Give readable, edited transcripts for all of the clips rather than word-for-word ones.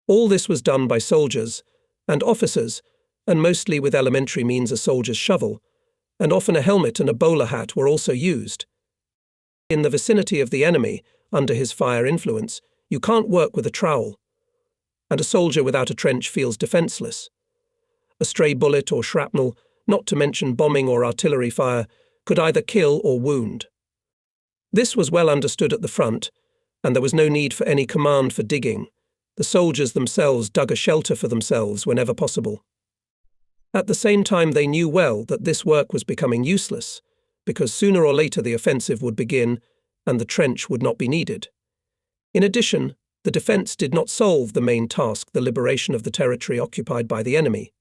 All this was done by soldiers and officers, and mostly with elementary means a soldier's shovel, and often a helmet and a bowler hat were also used. In the vicinity of the enemy, under his fire influence, you can't work with a trowel, and a soldier without a trench feels defenseless. A stray bullet or shrapnel, not to mention bombing or artillery fire, could either kill or wound. This was well understood at the front, and there was no need for any command for digging. The soldiers themselves dug a shelter for themselves whenever possible. At the same time, they knew well that this work was becoming useless, because sooner or later the offensive would begin and the trench would not be needed. In addition, the defense did not solve the main task, the liberation of the territory occupied by the enemy.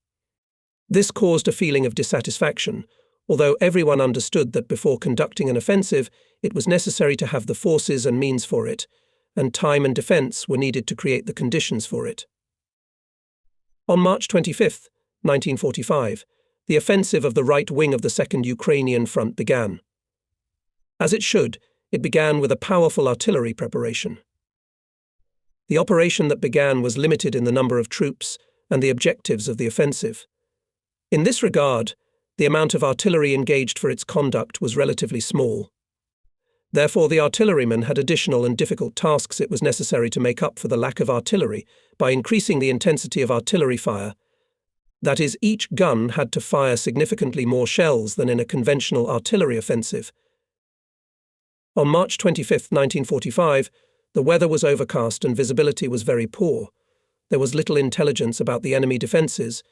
This caused a feeling of dissatisfaction, although everyone understood that before conducting an offensive, it was necessary to have the forces and means for it, and time and defense were needed to create the conditions for it. On March 25, 1945, the offensive of the right wing of the Second Ukrainian Front began. As it should, it began with a powerful artillery preparation. The operation that began was limited in the number of troops and the objectives of the offensive. In this regard, the amount of artillery engaged for its conduct was relatively small. Therefore, the artillerymen had additional and difficult tasks it was necessary to make up for the lack of artillery by increasing the intensity of artillery fire. That is, each gun had to fire significantly more shells than in a conventional artillery offensive. On March 25, 1945, the weather was overcast and visibility was very poor. There was little intelligence about the enemy defences,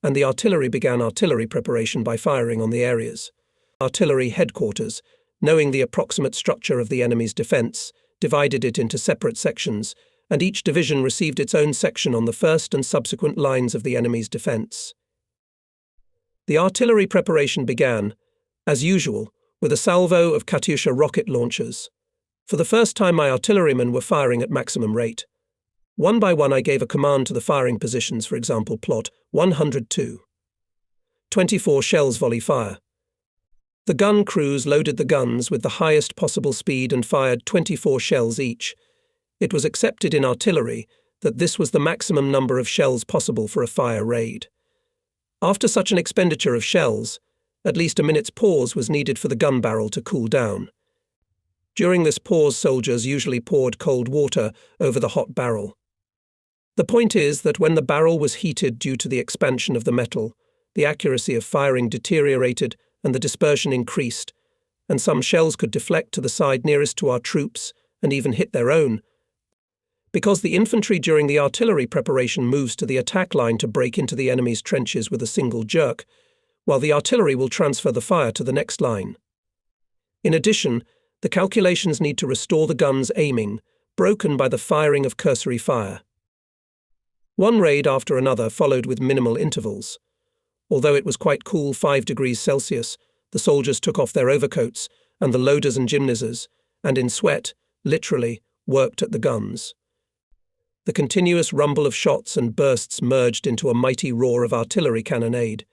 and the artillery began artillery preparation by firing on the areas. Artillery headquarters, knowing the approximate structure of the enemy's defence, divided it into separate sections, and each division received its own section on the first and subsequent lines of the enemy's defence. The artillery preparation began, as usual, with a salvo of Katyusha rocket launchers. For the first time, my artillerymen were firing at maximum rate. One by one I gave a command to the firing positions, for example, plot 102. 24 shells volley fire. The gun crews loaded the guns with the highest possible speed and fired 24 shells each. It was accepted in artillery that this was the maximum number of shells possible for a fire raid. After such an expenditure of shells, at least a minute's pause was needed for the gun barrel to cool down. During this pause, soldiers usually poured cold water over the hot barrel. The point is that when the barrel was heated due to the expansion of the metal, the accuracy of firing deteriorated and the dispersion increased, and some shells could deflect to the side nearest to our troops and even hit their own. Because the infantry during the artillery preparation moves to the attack line to break into the enemy's trenches with a single jerk, while the artillery will transfer the fire to the next line. In addition, the calculations need to restore the gun's aiming, broken by the firing of cursory fire. One raid after another followed with minimal intervals. Although it was quite cool, 5 degrees Celsius, the soldiers took off their overcoats, and the loaders and gymnasies, and in sweat, literally, worked at the guns. The continuous rumble of shots and bursts merged into a mighty roar of artillery cannonade.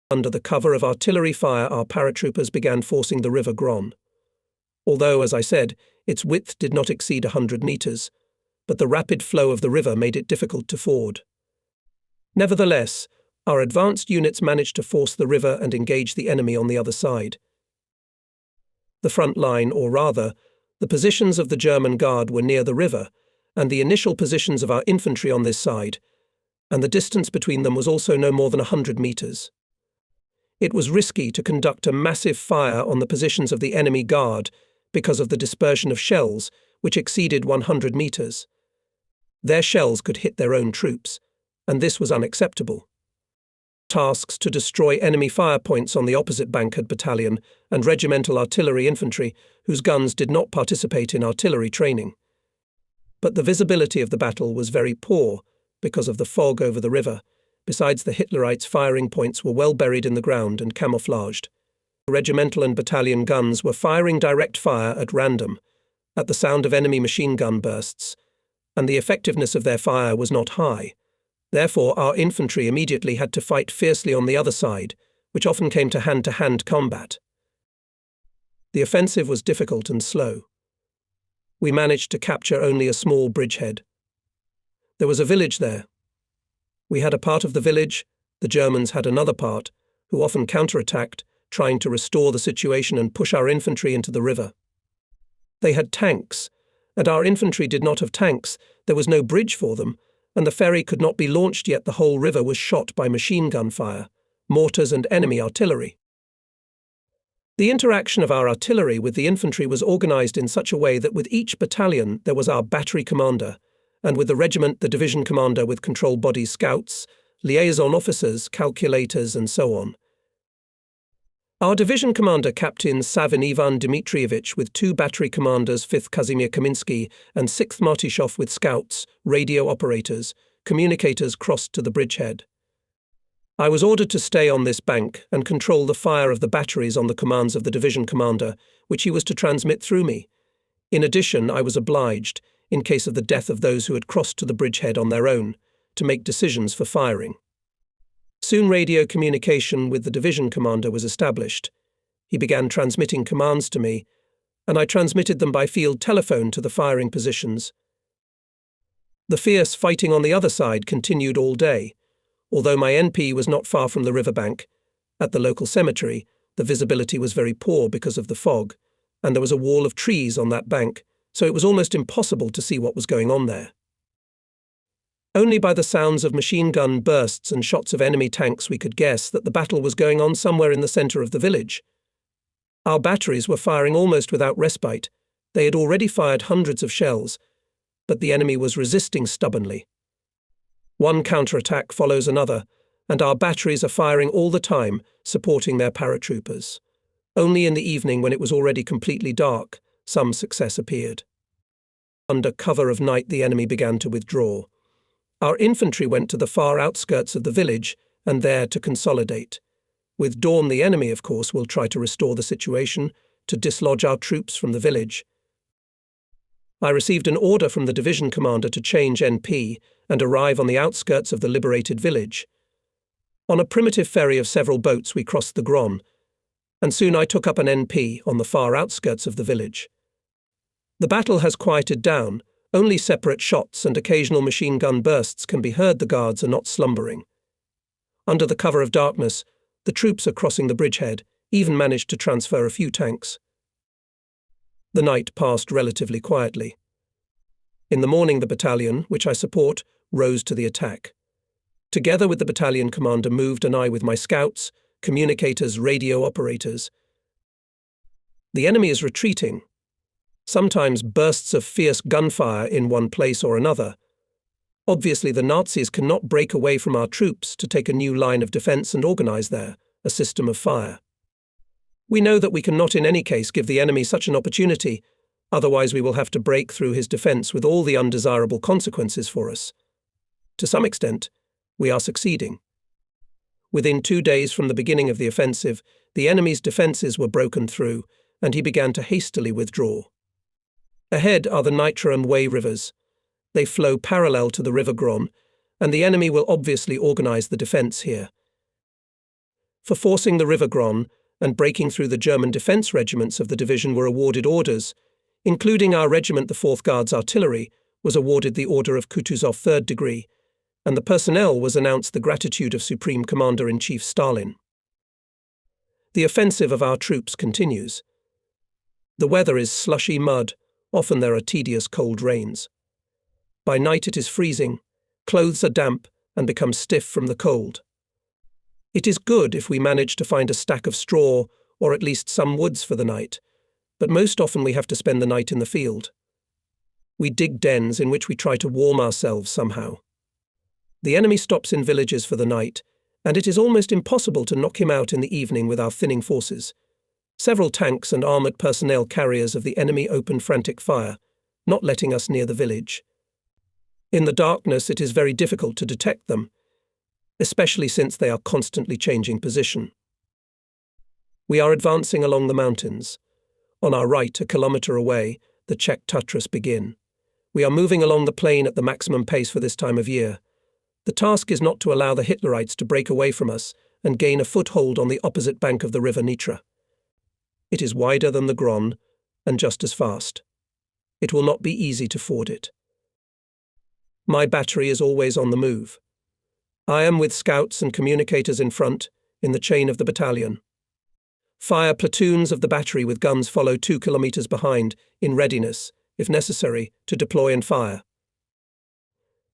Under the cover of artillery fire, our paratroopers began forcing the river Groon. Although, as I said, its width did not exceed 100 meters, but the rapid flow of the river made it difficult to ford. Nevertheless, our advanced units managed to force the river and engage the enemy on the other side. The front line, or rather, the positions of the German Guard were near the river, and the initial positions of our infantry on this side, and the distance between them was also no more than 100 meters. It was risky to conduct a massive fire on the positions of the enemy guard because of the dispersion of shells, which exceeded 100 meters. Their shells could hit their own troops, and this was unacceptable. Tasks to destroy enemy fire points on the opposite Bankard battalion and regimental artillery infantry, whose guns did not participate in artillery training. But the visibility of the battle was very poor because of the fog over the river. Besides, the Hitlerites' firing points were well buried in the ground and camouflaged. Regimental and battalion guns were firing direct fire at random, at the sound of enemy machine gun bursts, and the effectiveness of their fire was not high. Therefore, our infantry immediately had to fight fiercely on the other side, which often came to hand-to-hand combat. The offensive was difficult and slow. We managed to capture only a small bridgehead. There was a village there. We had a part of the village, the Germans had another part, who often counterattacked, trying to restore the situation and push our infantry into the river. They had tanks, and our infantry did not have tanks. There was no bridge for them, and the ferry could not be launched yet. The whole river was shot by machine gun fire, mortars and enemy artillery. The interaction of our artillery with the infantry was organized in such a way that with each battalion there was our battery commander, and with the regiment the division commander with control body scouts, liaison officers, calculators, and so on. Our division commander, Captain Savin Ivan Dmitrievich, with 2 battery commanders, 5th Kazimir Kaminsky and 6th Martyshov with scouts, radio operators, communicators, crossed to the bridgehead. I was ordered to stay on this bank and control the fire of the batteries on the commands of the division commander, which he was to transmit through me. In addition, I was obliged, in case of the death of those who had crossed to the bridgehead on their own, to make decisions for firing. Soon radio communication with the division commander was established. He began transmitting commands to me, and I transmitted them by field telephone to the firing positions. The fierce fighting on the other side continued all day. Although my NP was not far from the riverbank, at the local cemetery, the visibility was very poor because of the fog, and there was a wall of trees on that bank, so it was almost impossible to see what was going on there. Only by the sounds of machine gun bursts and shots of enemy tanks we could guess that the battle was going on somewhere in the center of the village. Our batteries were firing almost without respite. They had already fired hundreds of shells, but the enemy was resisting stubbornly. One counterattack follows another, and our batteries are firing all the time, supporting their paratroopers. Only in the evening, when it was already completely dark, some success appeared. Under cover of night, the enemy began to withdraw. Our infantry went to the far outskirts of the village, and there to consolidate. With dawn, the enemy, of course, will try to restore the situation, to dislodge our troops from the village. I received an order from the division commander to change NP and arrive on the outskirts of the liberated village. On a primitive ferry of several boats we crossed the Groon, and soon I took up an NP on the far outskirts of the village. The battle has quieted down, only separate shots and occasional machine gun bursts can be heard. The guards are not slumbering. Under the cover of darkness, the troops are crossing the bridgehead, even managed to transfer a few tanks. The night passed relatively quietly. In the morning, the battalion, which I support, rose to the attack. Together with the battalion commander moved, and I with my scouts, communicators, radio operators. The enemy is retreating. Sometimes bursts of fierce gunfire in one place or another. Obviously, the Nazis cannot break away from our troops to take a new line of defense and organize there a system of fire. We know that we cannot in any case give the enemy such an opportunity, otherwise we will have to break through his defense with all the undesirable consequences for us. To some extent, we are succeeding. Within 2 days from the beginning of the offensive, the enemy's defenses were broken through, and he began to hastily withdraw. Ahead are the Nitra and Way rivers. They flow parallel to the River Groon, and the enemy will obviously organize the defense here. For forcing the River Groon and breaking through, the German defense regiments of the division were awarded orders, including our regiment, the 4th Guards Artillery, was awarded the Order of Kutuzov 3rd degree, and the personnel was announced the gratitude of Supreme Commander-in-Chief Stalin. The offensive of our troops continues. The weather is slushy mud, often there are tedious cold rains. By night it is freezing, clothes are damp and become stiff from the cold. It is good if we manage to find a stack of straw or at least some woods for the night, but most often we have to spend the night in the field. We dig dens in which we try to warm ourselves somehow. The enemy stops in villages for the night, and it is almost impossible to knock him out in the evening with our thinning forces. Several tanks and armoured personnel carriers of the enemy open frantic fire, not letting us near the village. In the darkness it is very difficult to detect them, especially since they are constantly changing position. We are advancing along the mountains. On our right, a kilometre away, the Czech Tatras begin. We are moving along the plain at the maximum pace for this time of year. The task is not to allow the Hitlerites to break away from us and gain a foothold on the opposite bank of the river Nitra. It is wider than the Groon and just as fast. It will not be easy to ford it. My battery is always on the move. I am with scouts and communicators in front, in the chain of the battalion. Fire platoons of the battery with guns follow 2 kilometers behind, in readiness, if necessary, to deploy and fire.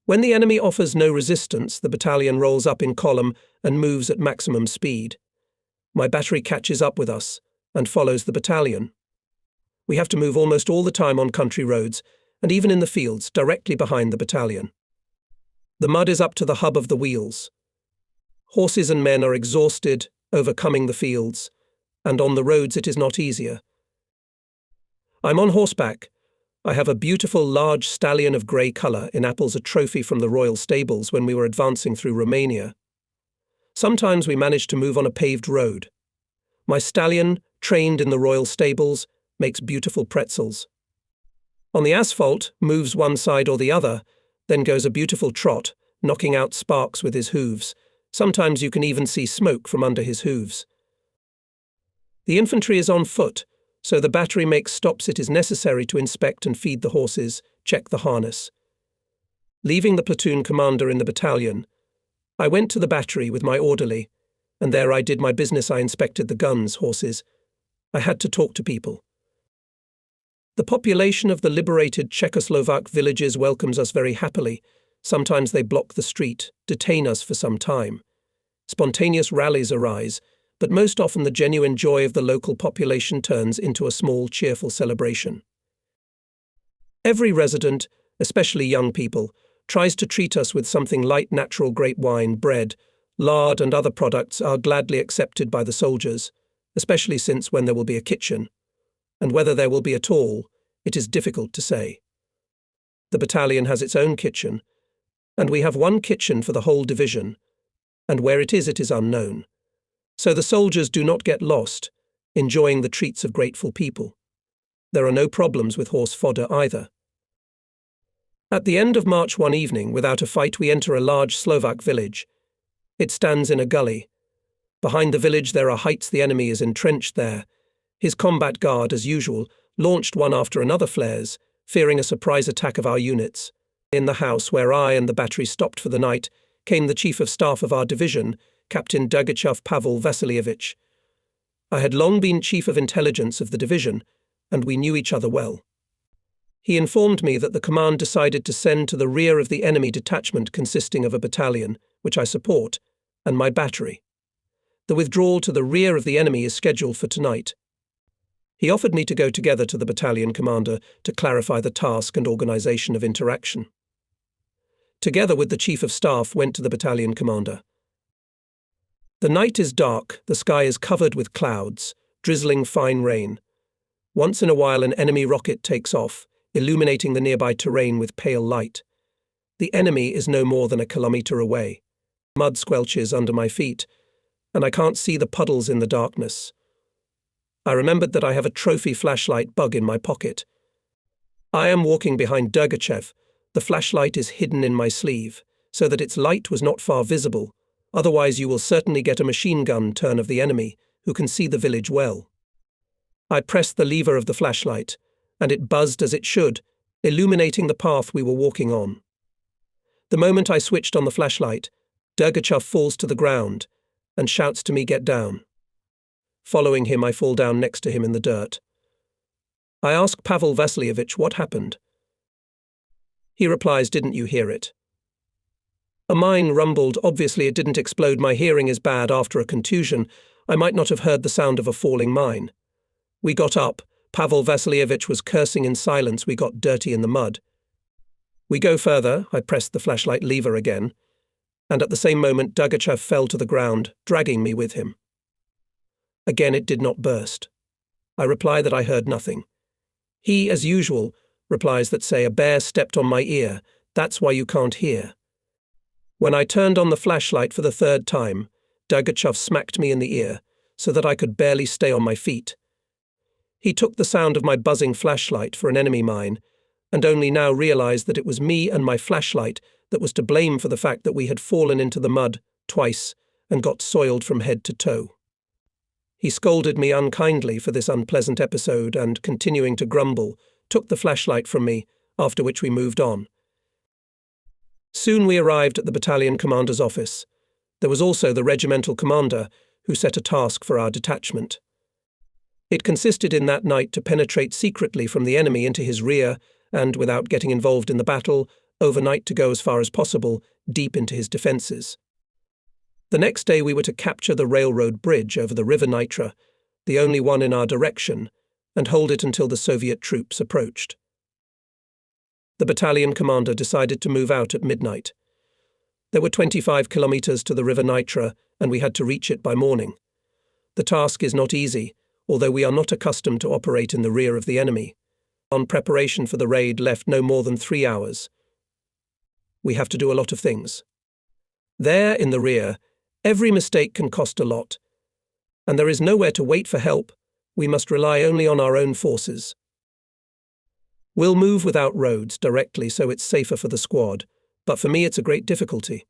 When the enemy offers no resistance, the battalion rolls up in column and moves at maximum speed. My battery catches up with us and follows the battalion. We have to move almost all the time on country roads, and even in the fields, directly behind the battalion. The mud is up to the hub of the wheels. Horses and men are exhausted, overcoming the fields, and on the roads it is not easier. I'm on horseback. I have a beautiful large stallion of grey colour in apples, a trophy from the royal stables when we were advancing through Romania. Sometimes we manage to move on a paved road. My stallion, trained in the royal stables, makes beautiful pretzels. On the asphalt, moves one side or the other, then goes a beautiful trot, knocking out sparks with his hooves. Sometimes you can even see smoke from under his hooves. The infantry is on foot, so the battery makes stops it is necessary to inspect and feed the horses, check the harness. Leaving the platoon commander in the battalion, I went to the battery with my orderly, and there I did my business. I inspected the guns, horses. I had to talk to people. The population of the liberated Czechoslovak villages welcomes us very happily. Sometimes they block the street, detain us for some time. Spontaneous rallies arise, but most often the genuine joy of the local population turns into a small, cheerful celebration. Every resident, especially young people, tries to treat us with something light. Natural grape wine, bread, lard and other products are gladly accepted by the soldiers, especially since when there will be a kitchen, and whether there will be at all, it is difficult to say. The battalion has its own kitchen, and we have one kitchen for the whole division, and where it is unknown. So the soldiers do not get lost, enjoying the treats of grateful people. There are no problems with horse fodder either. At the end of March one evening, without a fight, we enter a large Slovak village. It stands in a gully. Behind the village there are heights. The enemy is entrenched there. His combat guard, as usual, launched one after another flares, fearing a surprise attack of our units. In the house where I and the battery stopped for the night came the chief of staff of our division, Captain Dergachev Pavel Vasilievich. I had long been chief of intelligence of the division, and we knew each other well. He informed me that the command decided to send to the rear of the enemy detachment consisting of a battalion, which I support, and my battery. The withdrawal to the rear of the enemy is scheduled for tonight. He offered me to go together to the battalion commander to clarify the task and organization of interaction. Together with the chief of staff went to the battalion commander. The night is dark, the sky is covered with clouds, drizzling fine rain. Once in a while an enemy rocket takes off, illuminating the nearby terrain with pale light. The enemy is no more than a kilometer away. Mud squelches under my feet, and I can't see the puddles in the darkness. I remembered that I have a trophy flashlight bug in my pocket. I am walking behind Dergachev. The flashlight is hidden in my sleeve, so that its light was not far visible. Otherwise you will certainly get a machine gun turn of the enemy, who can see the village well. I pressed the lever of the flashlight, and it buzzed as it should, illuminating the path we were walking on. The moment I switched on the flashlight, Dergachev falls to the ground and shouts to me, "Get down." Following him, I fall down next to him in the dirt. I ask Pavel Vasilievich what happened. He replies, "Didn't you hear it?" A mine rumbled. Obviously it didn't explode. My hearing is bad after a contusion. I might not have heard the sound of a falling mine. We got up. Pavel Vasilievich was cursing in silence. We got dirty in the mud. We go further. I pressed the flashlight lever again, and at the same moment Dergachev fell to the ground, dragging me with him. Again it did not burst. I reply that I heard nothing. He, as usual, replies that, say, a bear stepped on my ear. That's why you can't hear. When I turned on the flashlight for the third time, Dergachev smacked me in the ear, so that I could barely stay on my feet. He took the sound of my buzzing flashlight for an enemy mine, and only now realized that it was me and my flashlight that was to blame for the fact that we had fallen into the mud twice and got soiled from head to toe. He scolded me unkindly for this unpleasant episode and, continuing to grumble, took the flashlight from me, after which we moved on. Soon we arrived at the battalion commander's office. There was also the regimental commander, who set a task for our detachment. It consisted in that night to penetrate secretly from the enemy into his rear and, without getting involved in the battle, overnight to go as far as possible, deep into his defences. The next day we were to capture the railroad bridge over the River Nitra, the only one in our direction, and hold it until the Soviet troops approached. The battalion commander decided to move out at midnight. There were 25 kilometres to the River Nitra, and we had to reach it by morning. The task is not easy, although we are not accustomed to operate in the rear of the enemy. On preparation for the raid left no more than 3 hours. We have to do a lot of things. There, in the rear, every mistake can cost a lot, and there is nowhere to wait for help. We must rely only on our own forces. We'll move without roads directly so it's safer for the squad, but for me it's a great difficulty.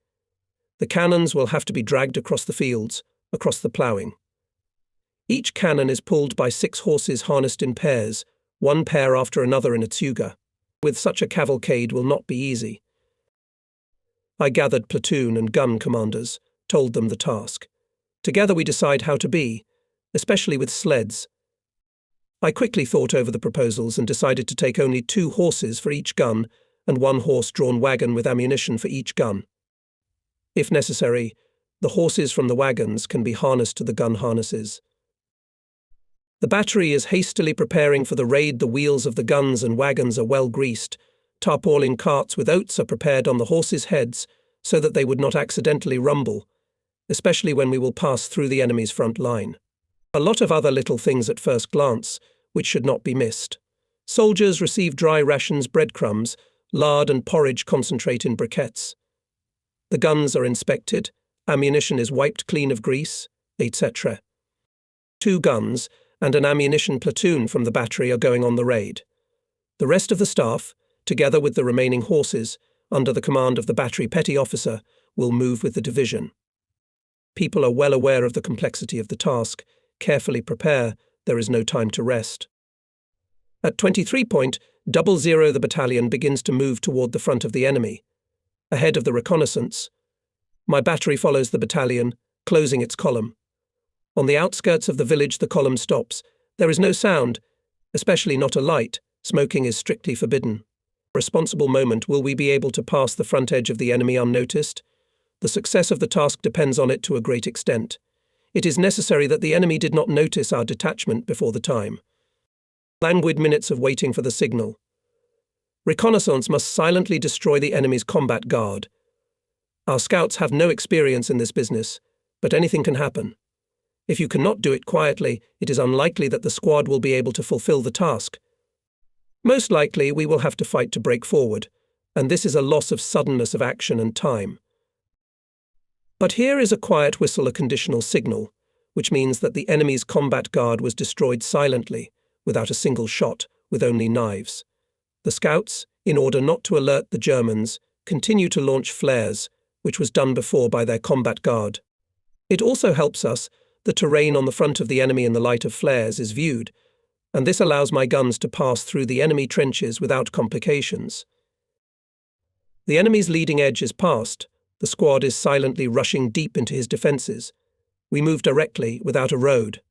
The cannons will have to be dragged across the fields, across the ploughing. Each cannon is pulled by 6 horses harnessed in pairs, one pair after another in a tsuga. With such a cavalcade will not be easy. I gathered platoon and gun commanders, told them the task. Together we decide how to be, especially with sleds. I quickly thought over the proposals and decided to take only 2 horses for each gun and 1 horse-drawn wagon with ammunition for each gun. If necessary, the horses from the wagons can be harnessed to the gun harnesses. The battery is hastily preparing for the raid. The wheels of the guns and wagons are well greased. Tarpaulin carts with oats are prepared on the horses' heads so that they would not accidentally rumble, especially when we will pass through the enemy's front line. A lot of other little things at first glance, which should not be missed. Soldiers receive dry rations, breadcrumbs, lard and porridge concentrate in briquettes. The guns are inspected, ammunition is wiped clean of grease, etc. 2 guns and an ammunition platoon from the battery are going on the raid. The rest of the staff, together with the remaining horses, under the command of the battery petty officer, will move with the division. People are well aware of the complexity of the task, carefully prepare, there is no time to rest. At 23.00 the battalion begins to move toward the front of the enemy. Ahead of the reconnaissance, my battery follows the battalion, closing its column. On the outskirts of the village the column stops. There is no sound, especially not a light. Smoking is strictly forbidden. Responsible moment, will we be able to pass the front edge of the enemy unnoticed? The success of the task depends on it to a great extent. It is necessary that the enemy did not notice our detachment before the time. Languid minutes of waiting for the signal. Reconnaissance must silently destroy the enemy's combat guard. Our scouts have no experience in this business, but anything can happen. If you cannot do it quietly, it is unlikely that the squad will be able to fulfill the task. Most likely, we will have to fight to break forward, and this is a loss of suddenness of action and time. But here is a quiet whistle, a conditional signal, which means that the enemy's combat guard was destroyed silently, without a single shot, with only knives. The scouts, in order not to alert the Germans, continue to launch flares, which was done before by their combat guard. It also helps us. The terrain on the front of the enemy in the light of flares is viewed, and this allows my guns to pass through the enemy trenches without complications. The enemy's leading edge is passed. The squad is silently rushing deep into his defences. We move directly, without a road.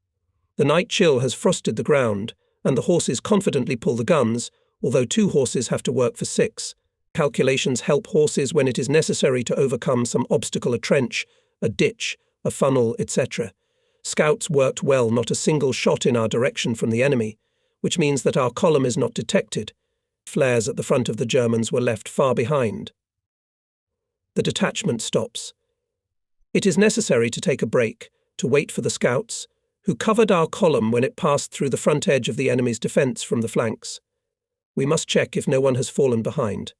The night chill has frosted the ground, and the horses confidently pull the guns, although 2 horses have to work for 6. Calculations help horses when it is necessary to overcome some obstacle, a trench, a ditch, a funnel, etc. Scouts worked well, not a single shot in our direction from the enemy, which means that our column is not detected. Flares at the front of the Germans were left far behind. The detachment stops. It is necessary to take a break, to wait for the scouts, who covered our column when it passed through the front edge of the enemy's defence from the flanks. We must check if no one has fallen behind.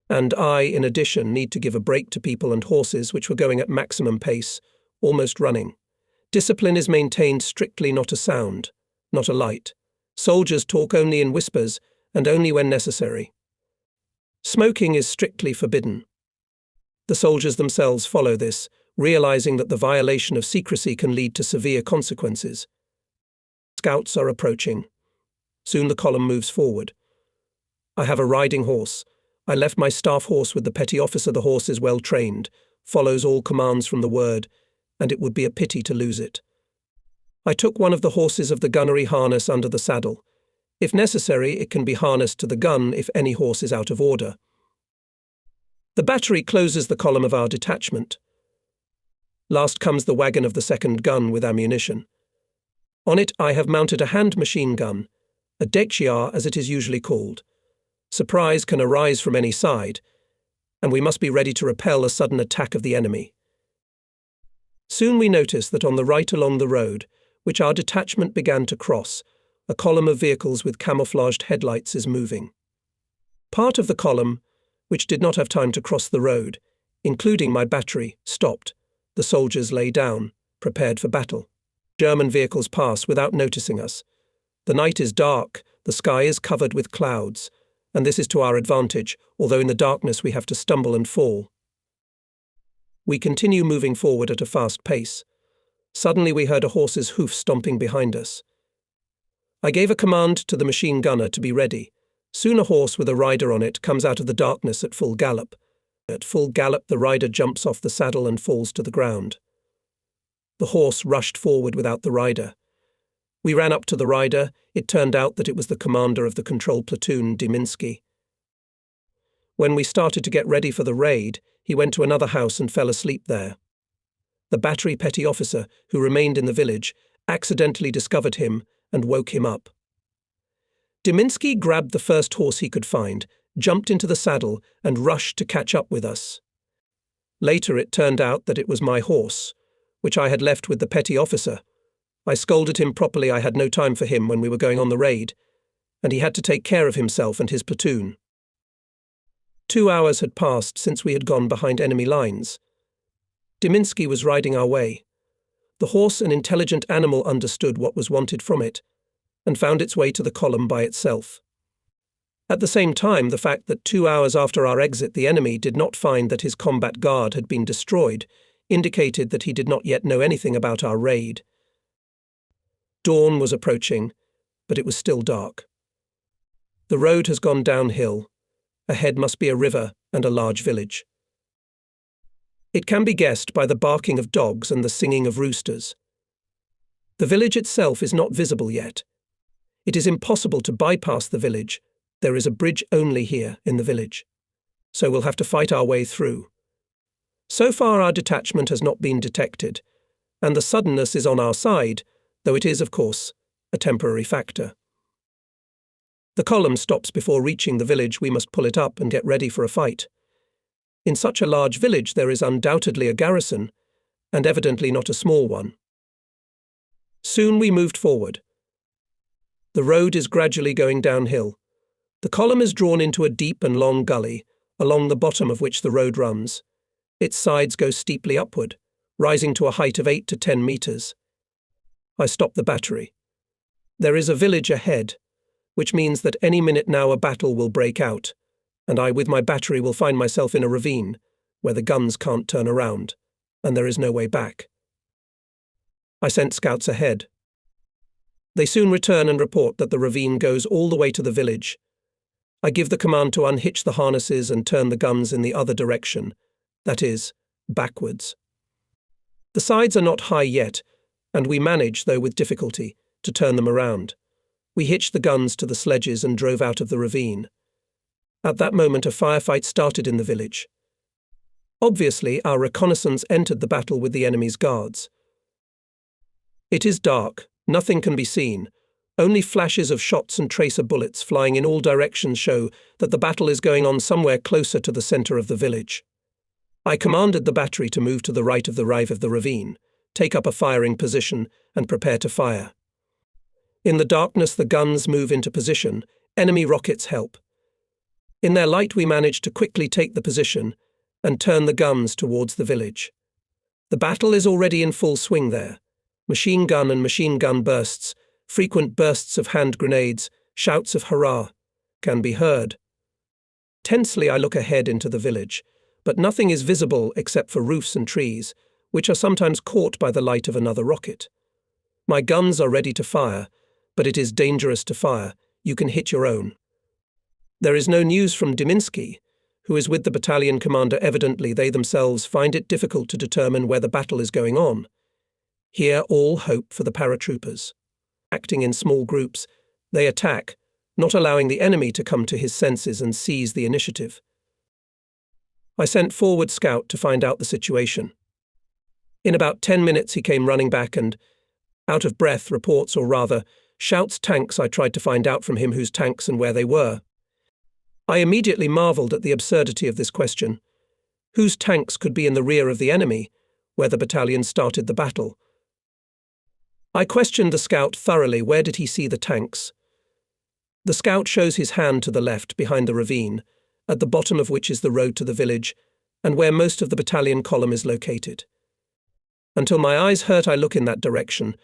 And I, in addition, need to give a break to people and horses which were going at maximum pace, almost running. Discipline is maintained strictly, not a sound, not a light. Soldiers talk only in whispers and only when necessary. Smoking is strictly forbidden. The soldiers themselves follow this, realizing that the violation of secrecy can lead to severe consequences. Scouts are approaching. Soon the column moves forward. I have a riding horse. I left my staff horse with the petty officer. The horse is well trained, follows all commands from the word, and it would be a pity to lose it. I took one of the horses of the gunnery harness under the saddle. If necessary, it can be harnessed to the gun if any horse is out of order. The battery closes the column of our detachment. Last comes the wagon of the second gun with ammunition. On it I have mounted a hand machine gun, a Dexiar as it is usually called. Surprise can arise from any side, and we must be ready to repel a sudden attack of the enemy. Soon we notice that on the right along the road, which our detachment began to cross, a column of vehicles with camouflaged headlights is moving. Part of the column, which did not have time to cross the road, including my battery, stopped. The soldiers lay down, prepared for battle. German vehicles pass without noticing us. The night is dark, the sky is covered with clouds, and this is to our advantage, although in the darkness we have to stumble and fall. We continue moving forward at a fast pace. Suddenly we heard a horse's hoof stomping behind us. I gave a command to the machine gunner to be ready. Soon a horse with a rider on it comes out of the darkness at full gallop. At full gallop the rider jumps off the saddle and falls to the ground. The horse rushed forward without the rider. We ran up to the rider. It turned out that it was the commander of the control platoon, Diminsky. When we started to get ready for the raid, he went to another house and fell asleep there. The battery petty officer, who remained in the village, accidentally discovered him and woke him up. Diminsky grabbed the first horse he could find, jumped into the saddle, and rushed to catch up with us. Later it turned out that it was my horse, which I had left with the petty officer. I scolded him properly. I had no time for him when we were going on the raid, and he had to take care of himself and his platoon. 2 hours had passed since we had gone behind enemy lines. Diminsky was riding our way. The horse, an intelligent animal, understood what was wanted from it, and found its way to the column by itself. At the same time, the fact that 2 hours after our exit the enemy did not find that his combat guard had been destroyed indicated that he did not yet know anything about our raid. Dawn was approaching, but it was still dark. The road has gone downhill. Ahead must be a river and a large village. It can be guessed by the barking of dogs and the singing of roosters. The village itself is not visible yet. It is impossible to bypass the village. There is a bridge only here in the village, so we'll have to fight our way through. So far our detachment has not been detected, and the suddenness is on our side, though it is, of course, a temporary factor. The column stops before reaching the village. We must pull it up and get ready for a fight. In such a large village there is undoubtedly a garrison, and evidently not a small one. Soon we moved forward. The road is gradually going downhill. The column is drawn into a deep and long gully, along the bottom of which the road runs. Its sides go steeply upward, rising to a height of 8 to 10 meters. I stop the battery. There is a village ahead, which means that any minute now a battle will break out, and I with my battery will find myself in a ravine, where the guns can't turn around, and there is no way back. I sent scouts ahead. They soon return and report that the ravine goes all the way to the village. I give the command to unhitch the harnesses and turn the guns in the other direction, that is, backwards. The sides are not high yet, and we manage, though with difficulty, to turn them around. We hitched the guns to the sledges and drove out of the ravine. At that moment a firefight started in the village. Obviously, our reconnaissance entered the battle with the enemy's guards. It is dark, nothing can be seen. Only flashes of shots and tracer bullets flying in all directions show that the battle is going on somewhere closer to the center of the village. I commanded the battery to move to the right of the ravine, take up a firing position, and prepare to fire. In the darkness the guns move into position. Enemy rockets help. In their light we manage to quickly take the position and turn the guns towards the village. The battle is already in full swing there. Machine gun and machine gun bursts, frequent bursts of hand grenades, shouts of hurrah can be heard. Tensely I look ahead into the village, but nothing is visible except for roofs and trees, which are sometimes caught by the light of another rocket. My guns are ready to fire, but it is dangerous to fire. You can hit your own. There is no news from Diminsky, who is with the battalion commander. Evidently, they themselves find it difficult to determine where the battle is going on. Here, all hope for the paratroopers. Acting in small groups, they attack, not allowing the enemy to come to his senses and seize the initiative. I sent forward Scout to find out the situation. In about 10 minutes he came running back and, out of breath, reports, or rather, shouts tanks. I tried to find out from him whose tanks and where they were. I immediately marvelled at the absurdity of this question. Whose tanks could be in the rear of the enemy, where the battalion started the battle? I questioned the Scout thoroughly. Where did he see the tanks? The Scout shows his hand to the left, behind the ravine, at the bottom of which is the road to the village, and where most of the battalion column is located. Until my eyes hurt, I look in that direction,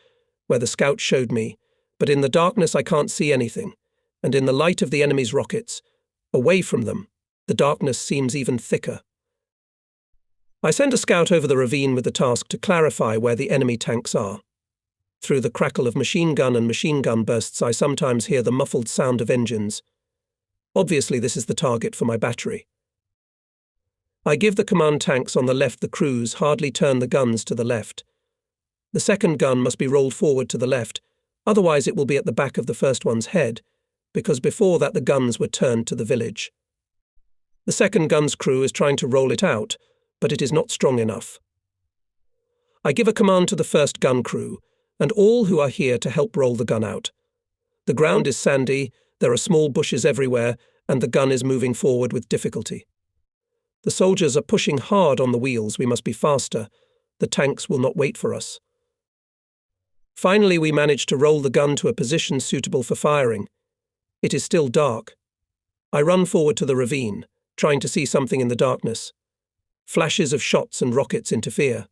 where the Scout showed me, but in the darkness I can't see anything, and in the light of the enemy's rockets, away from them, the darkness seems even thicker. I send a Scout over the ravine with the task to clarify where the enemy tanks are. Through the crackle of machine gun and machine gun bursts, I sometimes hear the muffled sound of engines. Obviously, this is the target for my battery. I give the command tanks on the left. The crews hardly turn the guns to the left. The second gun must be rolled forward to the left, otherwise it will be at the back of the first one's head, because before that the guns were turned to the village. The second gun's crew is trying to roll it out, but it is not strong enough. I give a command to the first gun crew, and all who are here to help roll the gun out. The ground is sandy, there are small bushes everywhere, and the gun is moving forward with difficulty. The soldiers are pushing hard on the wheels. We must be faster. The tanks will not wait for us. Finally, we manage to roll the gun to a position suitable for firing. It is still dark. I run forward to the ravine, trying to see something in the darkness. Flashes of shots and rockets interfere.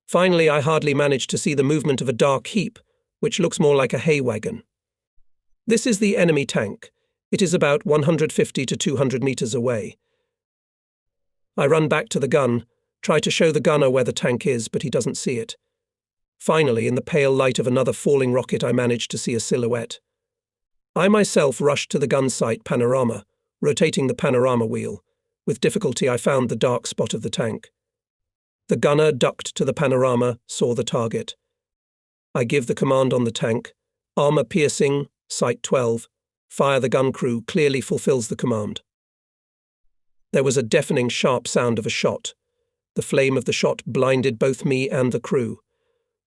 Finally, I hardly manage to see the movement of a dark heap, which looks more like a hay wagon. This is the enemy tank. It is about 150 to 200 meters away. I run back to the gun, try to show the gunner where the tank is, but he doesn't see it. Finally, in the pale light of another falling rocket, I manage to see a silhouette. I myself rushed to the gun sight panorama, rotating the panorama wheel. With difficulty, I found the dark spot of the tank. The gunner ducked to the panorama, saw the target. I give the command on the tank. Armor piercing, sight 12. Fire. The gun crew clearly fulfills the command. There was a deafening sharp sound of a shot. The flame of the shot blinded both me and the crew.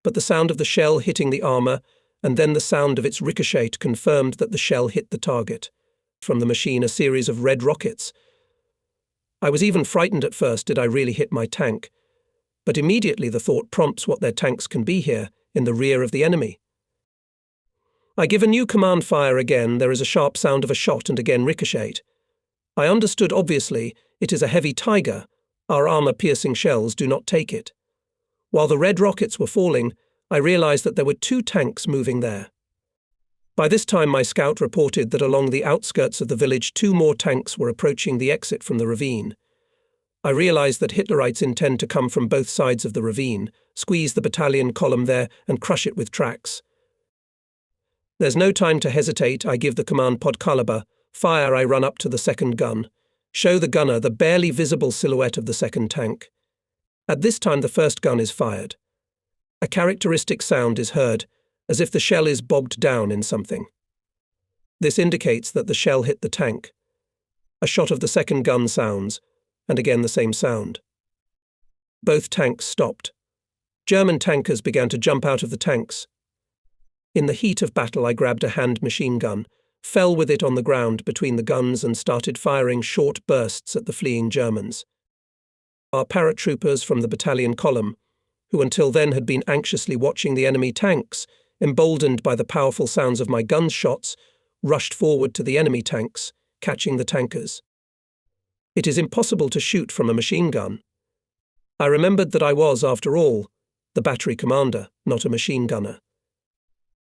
But the sound of the shell hitting the armor, and then the sound of its ricochet confirmed that the shell hit the target. From the machine, a series of red rockets. I was even frightened at first. Did I really hit my tank? But immediately the thought prompts what their tanks can be here, in the rear of the enemy. I give a new command. Fire again. There is a sharp sound of a shot and again ricochet. I understood, obviously, it is a heavy Tiger. Our armor-piercing shells do not take it. While the red rockets were falling, I realized that there were 2 tanks moving there. By this time, my Scout reported that along the outskirts of the village 2 more tanks were approaching the exit from the ravine. I realized that Hitlerites intend to come from both sides of the ravine, squeeze the battalion column there, and crush it with tracks. There's no time to hesitate. I give the command pod caliber. Fire. I run up to the second gun. Show the gunner the barely visible silhouette of the second tank. At this time, the first gun is fired. A characteristic sound is heard, as if the shell is bogged down in something. This indicates that the shell hit the tank. A shot of the second gun sounds, and again the same sound. Both tanks stopped. German tankers began to jump out of the tanks. In the heat of battle, I grabbed a hand machine gun, fell with it on the ground between the guns and started firing short bursts at the fleeing Germans. Our paratroopers from the battalion column, who until then had been anxiously watching the enemy tanks, emboldened by the powerful sounds of my gun's shots, rushed forward to the enemy tanks, catching the tankers. It is impossible to shoot from a machine gun. I remembered that I was, after all, the battery commander, not a machine gunner.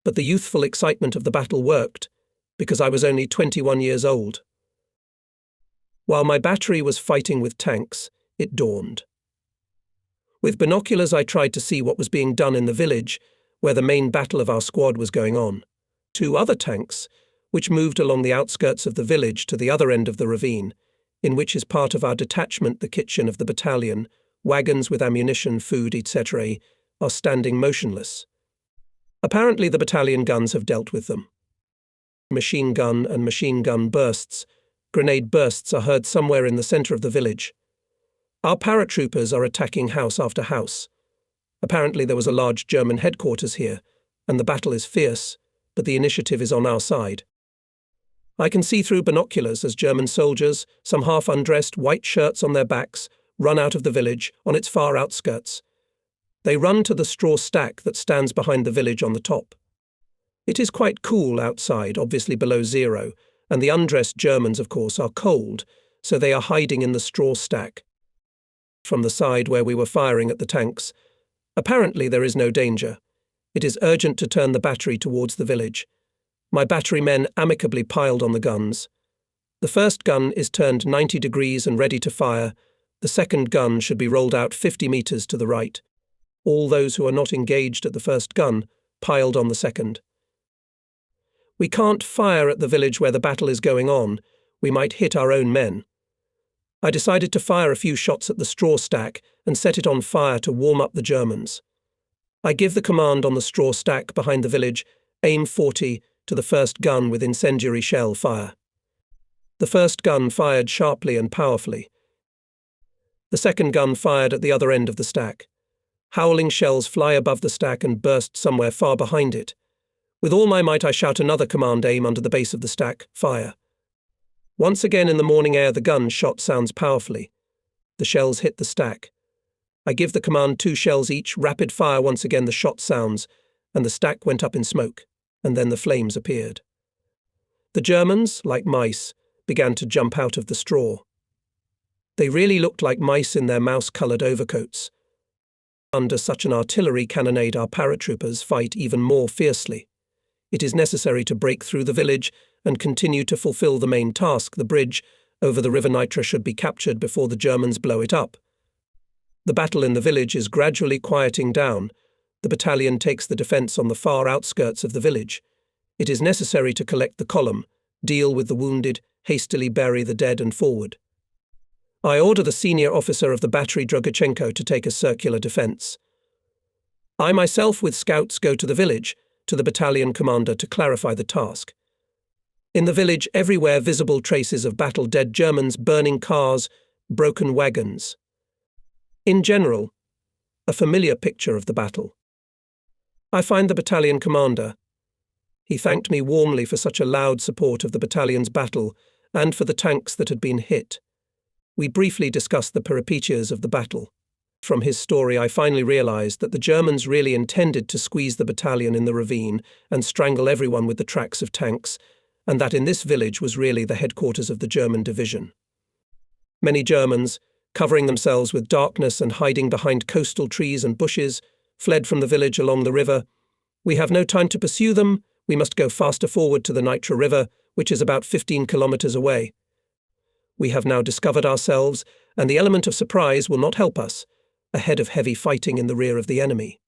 But the youthful excitement of the battle worked, because I was only 21 years old. While my battery was fighting with tanks, it dawned. With binoculars, I tried to see what was being done in the village, where the main battle of our squad was going on. 2 other tanks, which moved along the outskirts of the village to the other end of the ravine, in which is part of our detachment the kitchen of the battalion, wagons with ammunition, food, etc., are standing motionless. Apparently the battalion guns have dealt with them. Machine gun and machine gun bursts, grenade bursts are heard somewhere in the centre of the village. Our paratroopers are attacking house after house. Apparently there was a large German headquarters here, and the battle is fierce, but the initiative is on our side. I can see through binoculars as German soldiers, some half-undressed, white shirts on their backs, run out of the village on its far outskirts. They run to the straw stack that stands behind the village on the top. It is quite cool outside, obviously below zero, and the undressed Germans, of course, are cold, so they are hiding in the straw stack. From the side where we were firing at the tanks, apparently there is no danger. It is urgent to turn the battery towards the village. My battery men amicably piled on the guns. The first gun is turned 90 degrees and ready to fire. The second gun should be rolled out 50 meters to the right. All those who are not engaged at the first gun piled on the second. We can't fire at the village where the battle is going on. We might hit our own men. I decided to fire a few shots at the straw stack and set it on fire to warm up the Germans. I give the command on the straw stack behind the village, aim 40 to the first gun with incendiary shell fire. The first gun fired sharply and powerfully. The second gun fired at the other end of the stack. Howling shells fly above the stack and burst somewhere far behind it. With all my might I shout another command aim under the base of the stack, fire. Once again in the morning air the gun shot sounds powerfully. The shells hit the stack. I give the command 2 shells each, rapid fire once again the shot sounds, and the stack went up in smoke, and then the flames appeared. The Germans, like mice, began to jump out of the straw. They really looked like mice in their mouse-coloured overcoats. Under such an artillery cannonade our paratroopers fight even more fiercely. It is necessary to break through the village and continue to fulfill the main task. The bridge over the River Nitra should be captured before the Germans blow it up. The battle in the village is gradually quieting down. The battalion takes the defence on the far outskirts of the village. It is necessary to collect the column, deal with the wounded, hastily bury the dead and forward. I order the senior officer of the battery Drogachenko to take a circular defence. I myself with scouts go to the village, to the battalion commander to clarify the task. In the village everywhere visible traces of battle-dead Germans, burning cars, broken wagons. In general, a familiar picture of the battle. I find the battalion commander. He thanked me warmly for such a loud support of the battalion's battle and for the tanks that had been hit. We briefly discussed the peripetειas of the battle. From his story I finally realized that the Germans really intended to squeeze the battalion in the ravine and strangle everyone with the tracks of tanks, and that in this village was really the headquarters of the German division. Many Germans, covering themselves with darkness and hiding behind coastal trees and bushes, fled from the village along the river. We have no time to pursue them. We must go faster forward to the Nitra River, which is about 15 kilometers away. We have now discovered ourselves, and the element of surprise will not help us, ahead of heavy fighting in the rear of the enemy.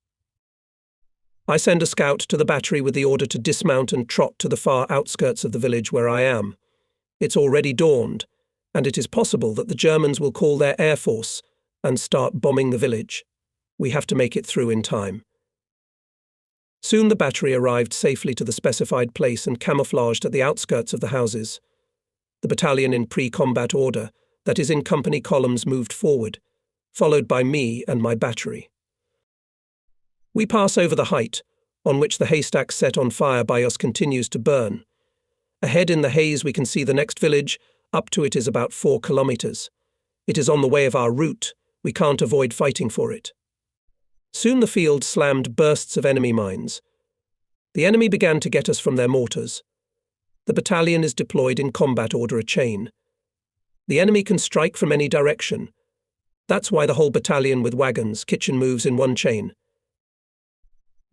I send a scout to the battery with the order to dismount and trot to the far outskirts of the village where I am. It's already dawned, and it is possible that the Germans will call their air force and start bombing the village. We have to make it through in time. Soon the battery arrived safely to the specified place and camouflaged at the outskirts of the houses. The battalion in pre-combat order, that is in company columns, moved forward, followed by me and my battery. We pass over the height, on which the haystack set on fire by us continues to burn. Ahead in the haze we can see the next village. Up to it is about 4 kilometers. It is on the way of our route. We can't avoid fighting for it. Soon the field slammed bursts of enemy mines. The enemy began to get us from their mortars. The battalion is deployed in combat order, a chain. The enemy can strike from any direction. That's why the whole battalion with wagons, kitchen moves in one chain.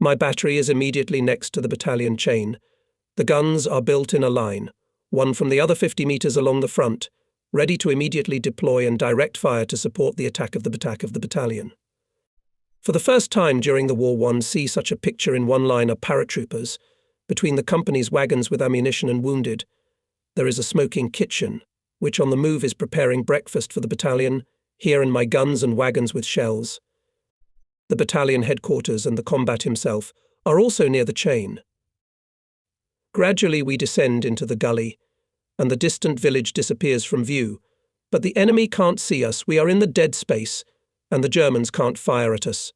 My battery is immediately next to the battalion chain. The guns are built in a line, one from the other 50 meters along the front, ready to immediately deploy and direct fire to support the attack of the battalion. For the first time during the war, one see such a picture in one line of paratroopers. Between the company's wagons with ammunition and wounded, there is a smoking kitchen, which on the move is preparing breakfast for the battalion, here in my guns and wagons with shells. The battalion headquarters and the combat himself are also near the chain. Gradually we descend into the gully, and the distant village disappears from view, but the enemy can't see us, we are in the dead space, and the Germans can't fire at us.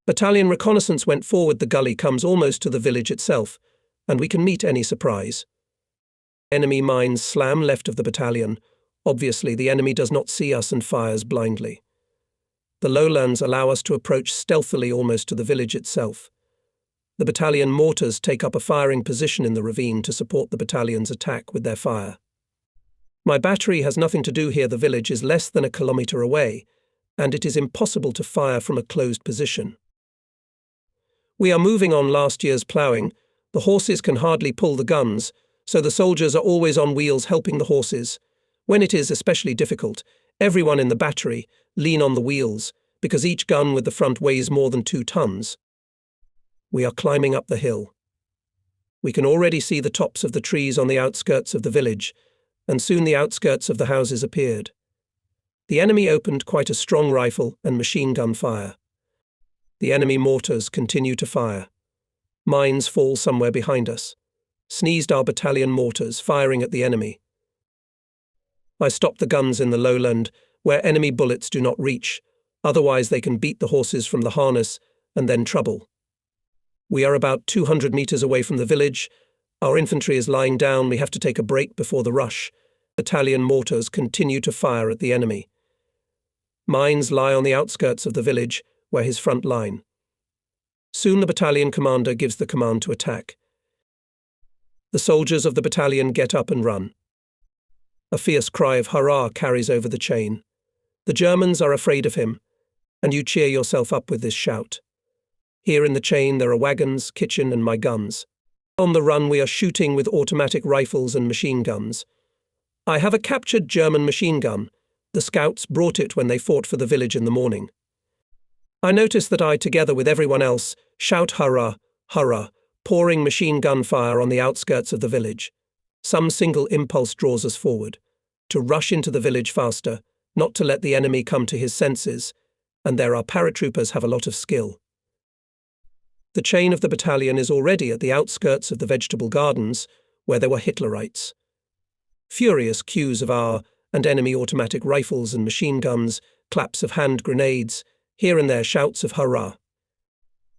Battalion reconnaissance went forward, the gully comes almost to the village itself, and we can meet any surprise. Enemy mines slam left of the battalion. Obviously, the enemy does not see us and fires blindly. The lowlands allow us to approach stealthily almost to the village itself. The battalion mortars take up a firing position in the ravine to support the battalion's attack with their fire. My battery has nothing to do here. The village is less than a kilometre away, and it is impossible to fire from a closed position. We are moving on last year's ploughing. The horses can hardly pull the guns, so the soldiers are always on wheels helping the horses. When it is especially difficult, everyone in the battery lean on the wheels, because each gun with the front weighs more than 2 tons. We are climbing up the hill. We can already see the tops of the trees on the outskirts of the village, and soon the outskirts of the houses appeared. The enemy opened quite a strong rifle and machine gun fire. The enemy mortars continue to fire. Mines fall somewhere behind us. Sneezed our battalion mortars, firing at the enemy. I stopped the guns in the lowland, where enemy bullets do not reach, otherwise they can beat the horses from the harness, and then trouble. We are about 200 meters away from the village. Our infantry is lying down, we have to take a break before the rush. Battalion mortars continue to fire at the enemy. Mines lie on the outskirts of the village, where his front line. Soon the battalion commander gives the command to attack. The soldiers of the battalion get up and run. A fierce cry of hurrah carries over the chain. The Germans are afraid of him, and you cheer yourself up with this shout. Here in the chain there are wagons, kitchen, and my guns. On the run we are shooting with automatic rifles and machine guns. I have a captured German machine gun. The scouts brought it when they fought for the village in the morning. I notice that I, together with everyone else, shout hurrah, hurrah, pouring machine gun fire on the outskirts of the village. Some single impulse draws us forward, to rush into the village faster, not to let the enemy come to his senses, and there our paratroopers have a lot of skill. The chain of the battalion is already at the outskirts of the vegetable gardens, where there were Hitlerites. Furious cues of our and enemy automatic rifles and machine guns, claps of hand grenades, here and there shouts of hurrah.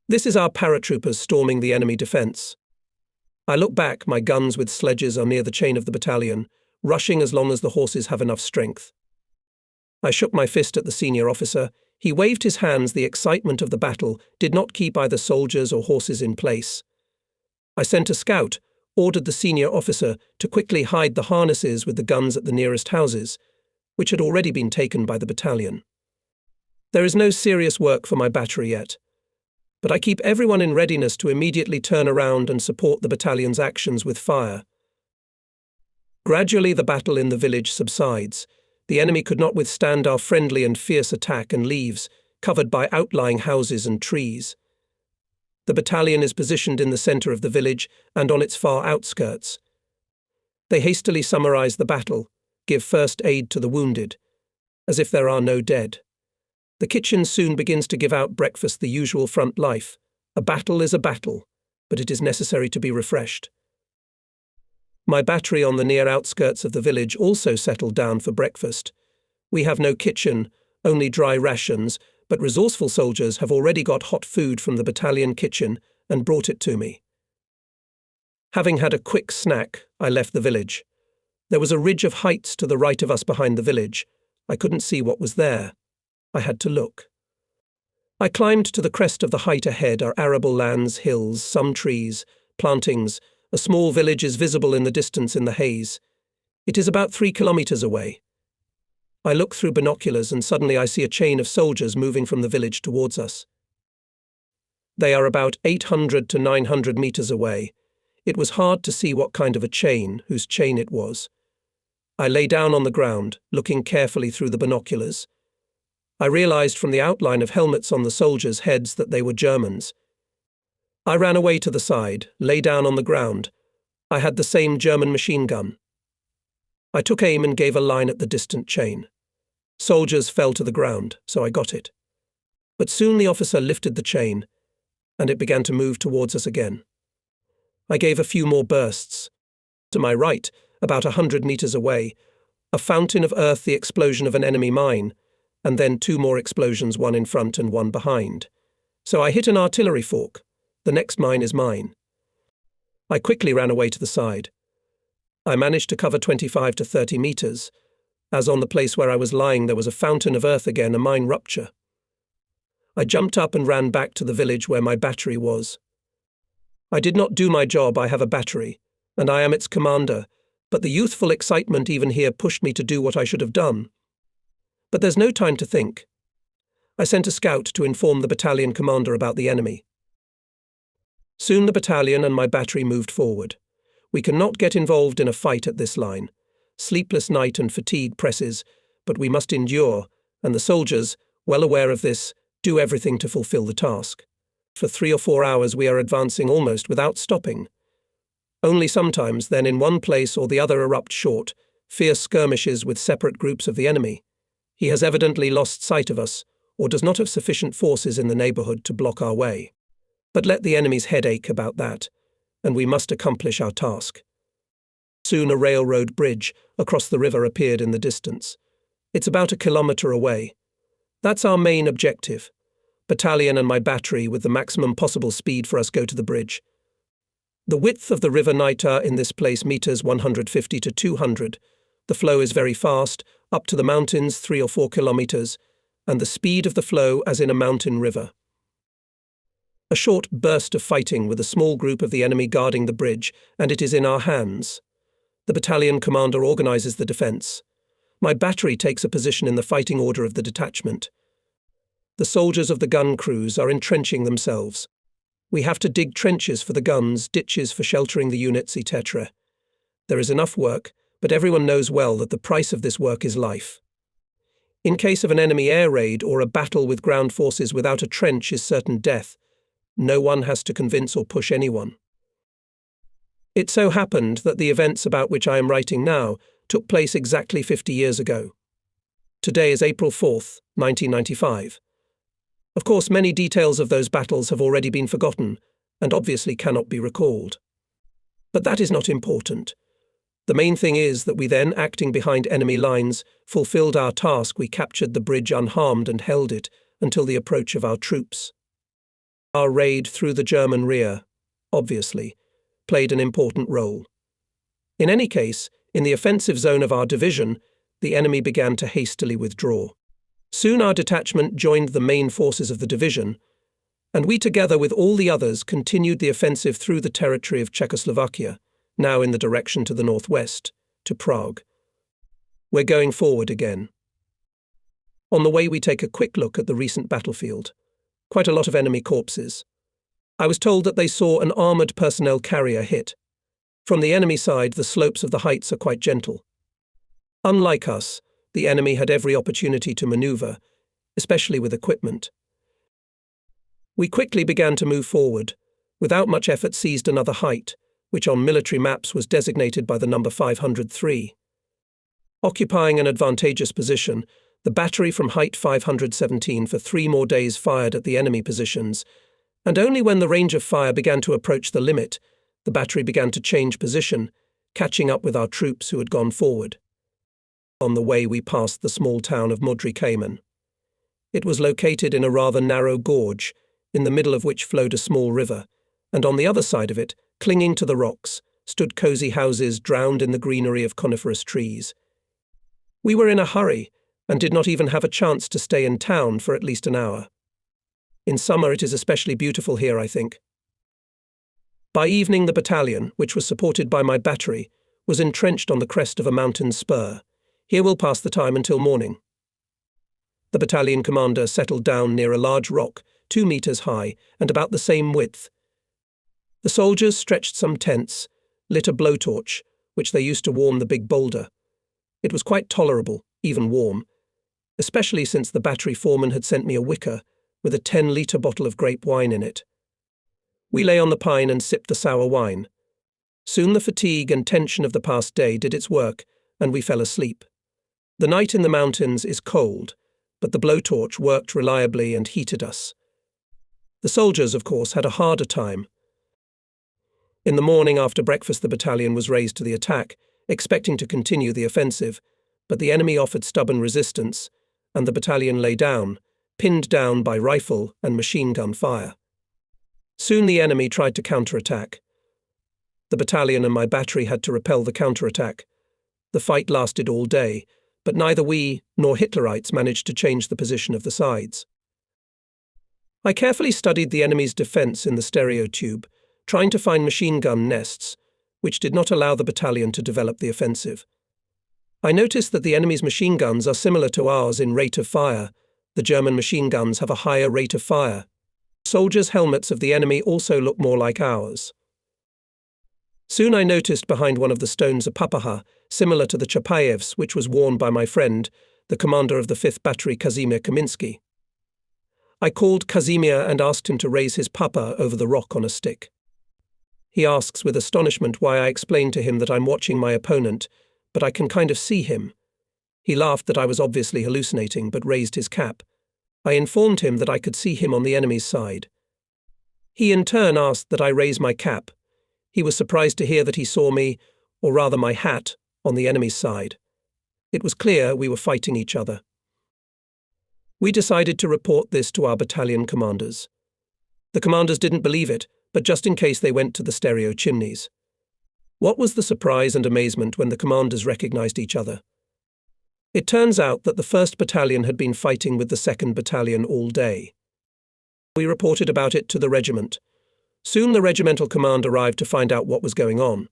This is our paratroopers storming the enemy defence. I look back, my guns with sledges are near the chain of the battalion, rushing as long as the horses have enough strength. I shook my fist at the senior officer. He waved his hands. The excitement of the battle did not keep either soldiers or horses in place. I sent a scout, ordered the senior officer to quickly hide the harnesses with the guns at the nearest houses, which had already been taken by the battalion. There is no serious work for my battery yet, but I keep everyone in readiness to immediately turn around and support the battalion's actions with fire. Gradually the battle in the village subsides. The enemy could not withstand our friendly and fierce attack and leaves, covered by outlying houses and trees. The battalion is positioned in the centre of the village and on its far outskirts. They hastily summarize the battle, give first aid to the wounded, as if there are no dead. The kitchen soon begins to give out breakfast, the usual front life. A battle is a battle, but it is necessary to be refreshed. My battery on the near outskirts of the village also settled down for breakfast. We have no kitchen, only dry rations, but resourceful soldiers have already got hot food from the battalion kitchen and brought it to me. Having had a quick snack, I left the village. There was a ridge of heights to the right of us behind the village. I couldn't see what was there. I had to look. I climbed to the crest of the height ahead are arable lands, hills, some trees, plantings. A small village is visible in the distance in the haze. It is about 3 kilometers away. I look through binoculars and suddenly I see a chain of soldiers moving from the village towards us. They are about 800 to 900 meters away. It was hard to see what kind of a chain, whose chain it was. I lay down on the ground, looking carefully through the binoculars. I realized from the outline of helmets on the soldiers' heads that they were Germans. I ran away to the side, lay down on the ground. I had the same German machine gun. I took aim and gave a line at the distant chain. Soldiers fell to the ground, so I got it. But soon the officer lifted the chain, and it began to move towards us again. I gave a few more bursts. To my right, about 100 meters away, a fountain of earth, the explosion of an enemy mine, and then 2 more explosions, one in front and one behind. So I hit an artillery fork. The next mine is mine. I quickly ran away to the side. I managed to cover 25 to 30 meters, as on the place where I was lying there was a fountain of earth again, a mine rupture. I jumped up and ran back to the village where my battery was. I did not do my job. I have a battery, and I am its commander, but the youthful excitement even here pushed me to do what I should have done. But there's no time to think. I sent a scout to inform the battalion commander about the enemy. Soon the battalion and my battery moved forward. We cannot get involved in a fight at this line. Sleepless night and fatigue presses, but we must endure, and the soldiers, well aware of this, do everything to fulfill the task. For 3 or 4 hours we are advancing almost without stopping. Only sometimes, then in one place or the other erupt short, fierce skirmishes with separate groups of the enemy. He has evidently lost sight of us, or does not have sufficient forces in the neighbourhood to block our way. But let the enemy's head ache about that, and we must accomplish our task. Soon a railroad bridge across the river appeared in the distance. It's about 1 kilometre away. That's our main objective. Battalion and my battery, with the maximum possible speed for us, go to the bridge. The width of the river Naita in this place meters 150 to 200. The flow is very fast, up to the mountains 3 or 4 kilometers, and the speed of the flow as in a mountain river. A short burst of fighting with a small group of the enemy guarding the bridge, and it is in our hands. The battalion commander organizes the defense. My battery takes a position in the fighting order of the detachment. The soldiers of the gun crews are entrenching themselves. We have to dig trenches for the guns, ditches for sheltering the units, etc. There is enough work, but everyone knows well that the price of this work is life. In case of an enemy air raid or a battle with ground forces, without a trench is certain death. No one has to convince or push anyone. It so happened that the events about which I am writing now took place exactly 50 years ago. Today is April 4th, 1995. Of course, many details of those battles have already been forgotten and obviously cannot be recalled. But that is not important. The main thing is that we then, acting behind enemy lines, fulfilled our task. We captured the bridge unharmed and held it until the approach of our troops. Our raid through the German rear, obviously, played an important role. In any case, in the offensive zone of our division, the enemy began to hastily withdraw. Soon our detachment joined the main forces of the division, and we, together with all the others, continued the offensive through the territory of Czechoslovakia, now in the direction to the northwest, to Prague. We're going forward again. On the way we take a quick look at the recent battlefield. Quite a lot of enemy corpses. I was told that they saw an armoured personnel carrier hit. From the enemy side, the slopes of the heights are quite gentle. Unlike us, the enemy had every opportunity to manoeuvre, especially with equipment. We quickly began to move forward, without much effort seized another height, which on military maps was designated by the number 503. Occupying an advantageous position, the battery from height 517 for 3 more days fired at the enemy positions, and only when the range of fire began to approach the limit, the battery began to change position, catching up with our troops who had gone forward. On the way we passed the small town of Modrý Kamen. It was located in a rather narrow gorge, in the middle of which flowed a small river, and on the other side of it, clinging to the rocks, stood cosy houses drowned in the greenery of coniferous trees. We were in a hurry, and did not even have a chance to stay in town for at least an hour. In summer it is especially beautiful here, I think. By evening the battalion, which was supported by my battery, was entrenched on the crest of a mountain spur. Here we'll pass the time until morning. The battalion commander settled down near a large rock, 2 meters high and about the same width. The soldiers stretched some tents, lit a blowtorch, which they used to warm the big boulder. It was quite tolerable, even warm, especially since the battery foreman had sent me a wicker with a 10-litre bottle of grape wine in it. We lay on the pine and sipped the sour wine. Soon the fatigue and tension of the past day did its work, and we fell asleep. The night in the mountains is cold, but the blowtorch worked reliably and heated us. The soldiers, of course, had a harder time. In the morning after breakfast, the battalion was raised to the attack, expecting to continue the offensive, but the enemy offered stubborn resistance, and the battalion lay down, pinned down by rifle and machine gun fire. Soon the enemy tried to counterattack. The battalion and my battery had to repel the counterattack. The fight lasted all day, but neither we nor Hitlerites managed to change the position of the sides. I carefully studied the enemy's defense in the stereo tube, trying to find machine gun nests, which did not allow the battalion to develop the offensive. I noticed that the enemy's machine guns are similar to ours in rate of fire. The German machine guns have a higher rate of fire. Soldiers' helmets of the enemy also look more like ours. Soon I noticed behind one of the stones a papaha, similar to the Chapayev's, which was worn by my friend, the commander of the 5th Battery, Kazimir Kaminsky. I called Kazimir and asked him to raise his papa over the rock on a stick. He asks with astonishment why I explained to him that I'm watching my opponent, but I can kind of see him. He laughed that I was obviously hallucinating, but raised his cap. I informed him that I could see him on the enemy's side. He in turn asked that I raise my cap. He was surprised to hear that he saw me, or rather my hat, on the enemy's side. It was clear we were fighting each other. We decided to report this to our battalion commanders. The commanders didn't believe it, but just in case they went to the stereo chimneys. What was the surprise and amazement when the commanders recognized each other? It turns out that the 1st Battalion had been fighting with the 2nd Battalion all day. We reported about it to the regiment. Soon the regimental command arrived to find out what was going on.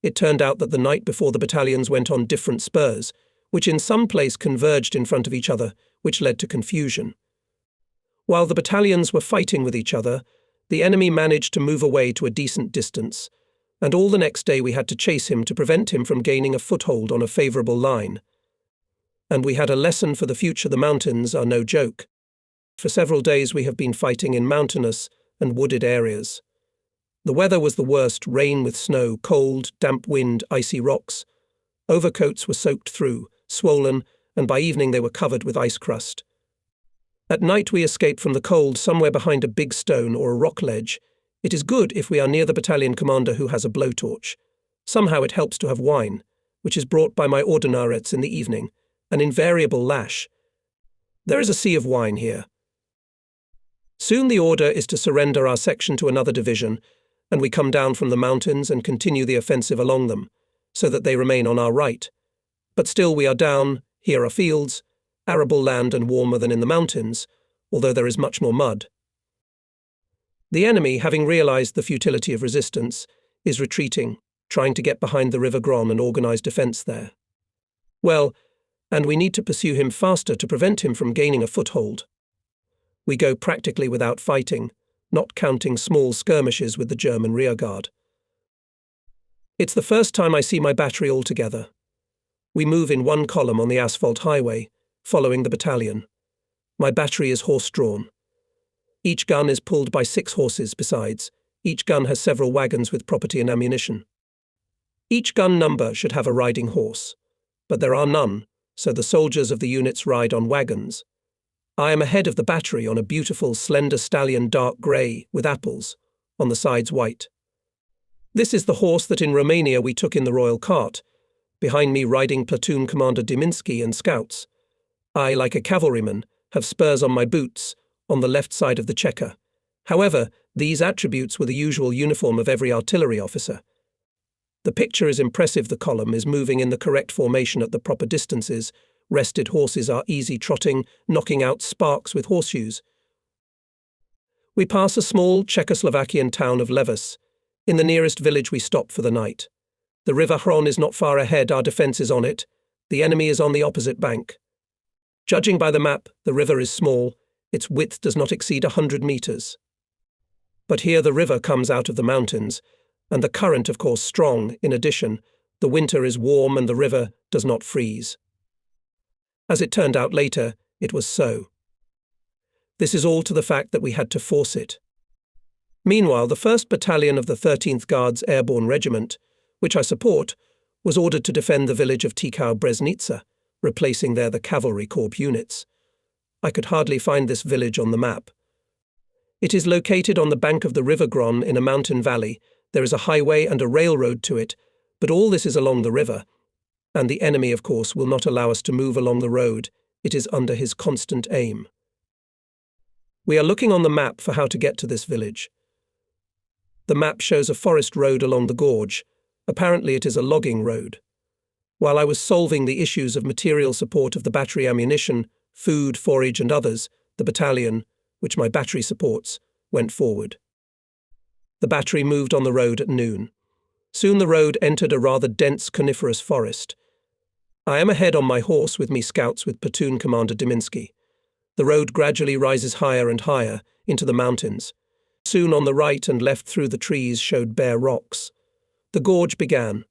It turned out that the night before the battalions went on different spurs, which in some place converged in front of each other, which led to confusion. While the battalions were fighting with each other, the enemy managed to move away to a decent distance, and all the next day we had to chase him to prevent him from gaining a foothold on a favourable line. And we had a lesson for the future. The mountains are no joke. For several days we have been fighting in mountainous and wooded areas. The weather was the worst: rain with snow, cold, damp wind, icy rocks. Overcoats were soaked through, swollen, and by evening they were covered with ice crust. At night we escape from the cold somewhere behind a big stone or a rock ledge. It is good if we are near the battalion commander who has a blowtorch. Somehow it helps to have wine, which is brought by my ordinarets in the evening, an invariable lash. There is a sea of wine here. Soon the order is to surrender our section to another division, and we come down from the mountains and continue the offensive along them, so that they remain on our right. But still we are down, here are fields, arable land and warmer than in the mountains, although there is much more mud. The enemy, having realized the futility of resistance, is retreating, trying to get behind the River Groon and organize defense there. Well, and we need to pursue him faster to prevent him from gaining a foothold. We go practically without fighting, not counting small skirmishes with the German rearguard. It's the first time I see my battery all together. We move in one column on the asphalt highway, following the battalion. My battery is horse-drawn. Each gun is pulled by 6 horses besides. Each gun has several wagons with property and ammunition. Each gun number should have a riding horse, but there are none, so the soldiers of the units ride on wagons. I am ahead of the battery on a beautiful, slender stallion, dark grey, with apples, on the sides white. This is the horse that in Romania we took in the royal cart, behind me riding platoon commander Diminsky and scouts. I, like a cavalryman, have spurs on my boots, on the left side of the checker. However, these attributes were the usual uniform of every artillery officer. The picture is impressive. The column is moving in the correct formation at the proper distances. Rested horses are easy trotting, knocking out sparks with horseshoes. We pass a small Czechoslovakian town of Levis. In the nearest village we stop for the night. The River Hron is not far ahead. Our defence is on it. The enemy is on the opposite bank. Judging by the map, the river is small. Its width does not exceed 100 meters. But here the river comes out of the mountains, and the current, of course, strong. In addition, the winter is warm and the river does not freeze. As it turned out later, it was so. This is all to the fact that we had to force it. Meanwhile, the 1st Battalion of the 13th Guards Airborne Regiment, which I support, was ordered to defend the village of Tikau-Breznica, replacing there the cavalry corps units. I could hardly find this village on the map. It is located on the bank of the River Groon in a mountain valley. There is a highway and a railroad to it, but all this is along the river, and the enemy, of course, will not allow us to move along the road. It is under his constant aim. We are looking on the map for how to get to this village. The map shows a forest road along the gorge. Apparently it is a logging road. While I was solving the issues of material support of the battery ammunition, food, forage and others, the battalion, which my battery supports, went forward. The battery moved on the road at noon. Soon the road entered a rather dense coniferous forest. I am ahead on my horse with me scouts with Platoon Commander Diminsky. The road gradually rises higher and higher into the mountains. Soon on the right and left through the trees showed bare rocks. The gorge began.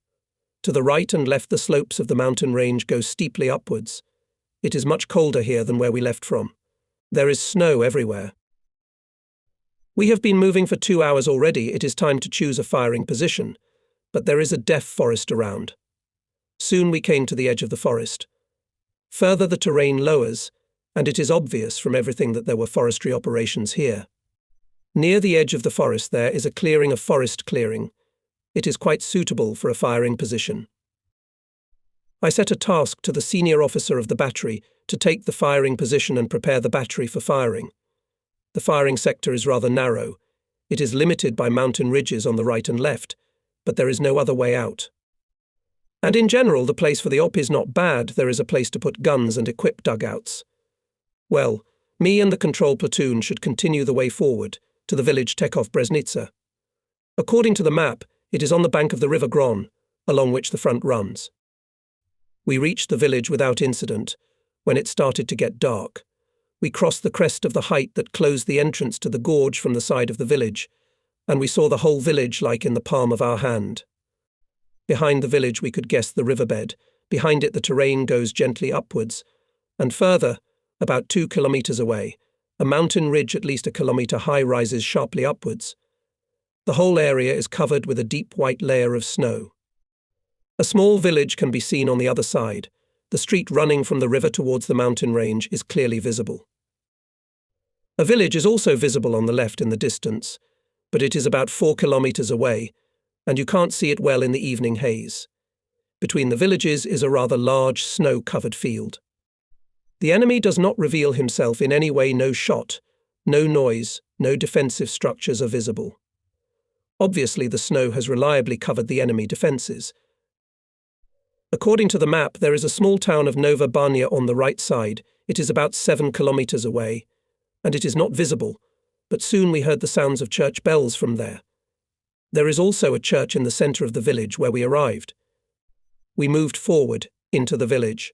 To the right and left the slopes of the mountain range go steeply upwards. It is much colder here than where we left from. There is snow everywhere. We have been moving for 2 hours already. It is time to choose a firing position, but there is a dense forest around. Soon we came to the edge of the forest. Further the terrain lowers, and it is obvious from everything that there were forestry operations here. Near the edge of the forest there is a clearing of forest clearing. It is quite suitable for a firing position. I set a task to the senior officer of the battery to take the firing position and prepare the battery for firing. The firing sector is rather narrow. It is limited by mountain ridges on the right and left, but there is no other way out. And in general, the place for the op is not bad. There is a place to put guns and equip dugouts. Well, me and the control platoon should continue the way forward to the village Tekov-Breznica. According to the map, it is on the bank of the River Groon, along which the front runs. We reached the village without incident when it started to get dark. We crossed the crest of the height that closed the entrance to the gorge from the side of the village, and we saw the whole village like in the palm of our hand. Behind the village we could guess the riverbed. Behind it the terrain goes gently upwards, and further, about 2 kilometers away, a mountain ridge at least a kilometer high rises sharply upwards. The whole area is covered with a deep white layer of snow. A small village can be seen on the other side. The street running from the river towards the mountain range is clearly visible. A village is also visible on the left in the distance, but it is about 4 kilometers away, and you can't see it well in the evening haze. Between the villages is a rather large snow-covered field. The enemy does not reveal himself in any way. No shot, no noise, no defensive structures are visible. Obviously the snow has reliably covered the enemy defenses. According to the map, there is a small town of Nova Banja on the right side. It is about 7 kilometers away, and it is not visible, but soon we heard the sounds of church bells from there. There is also a church in the center of the village where we arrived. We moved forward into the village.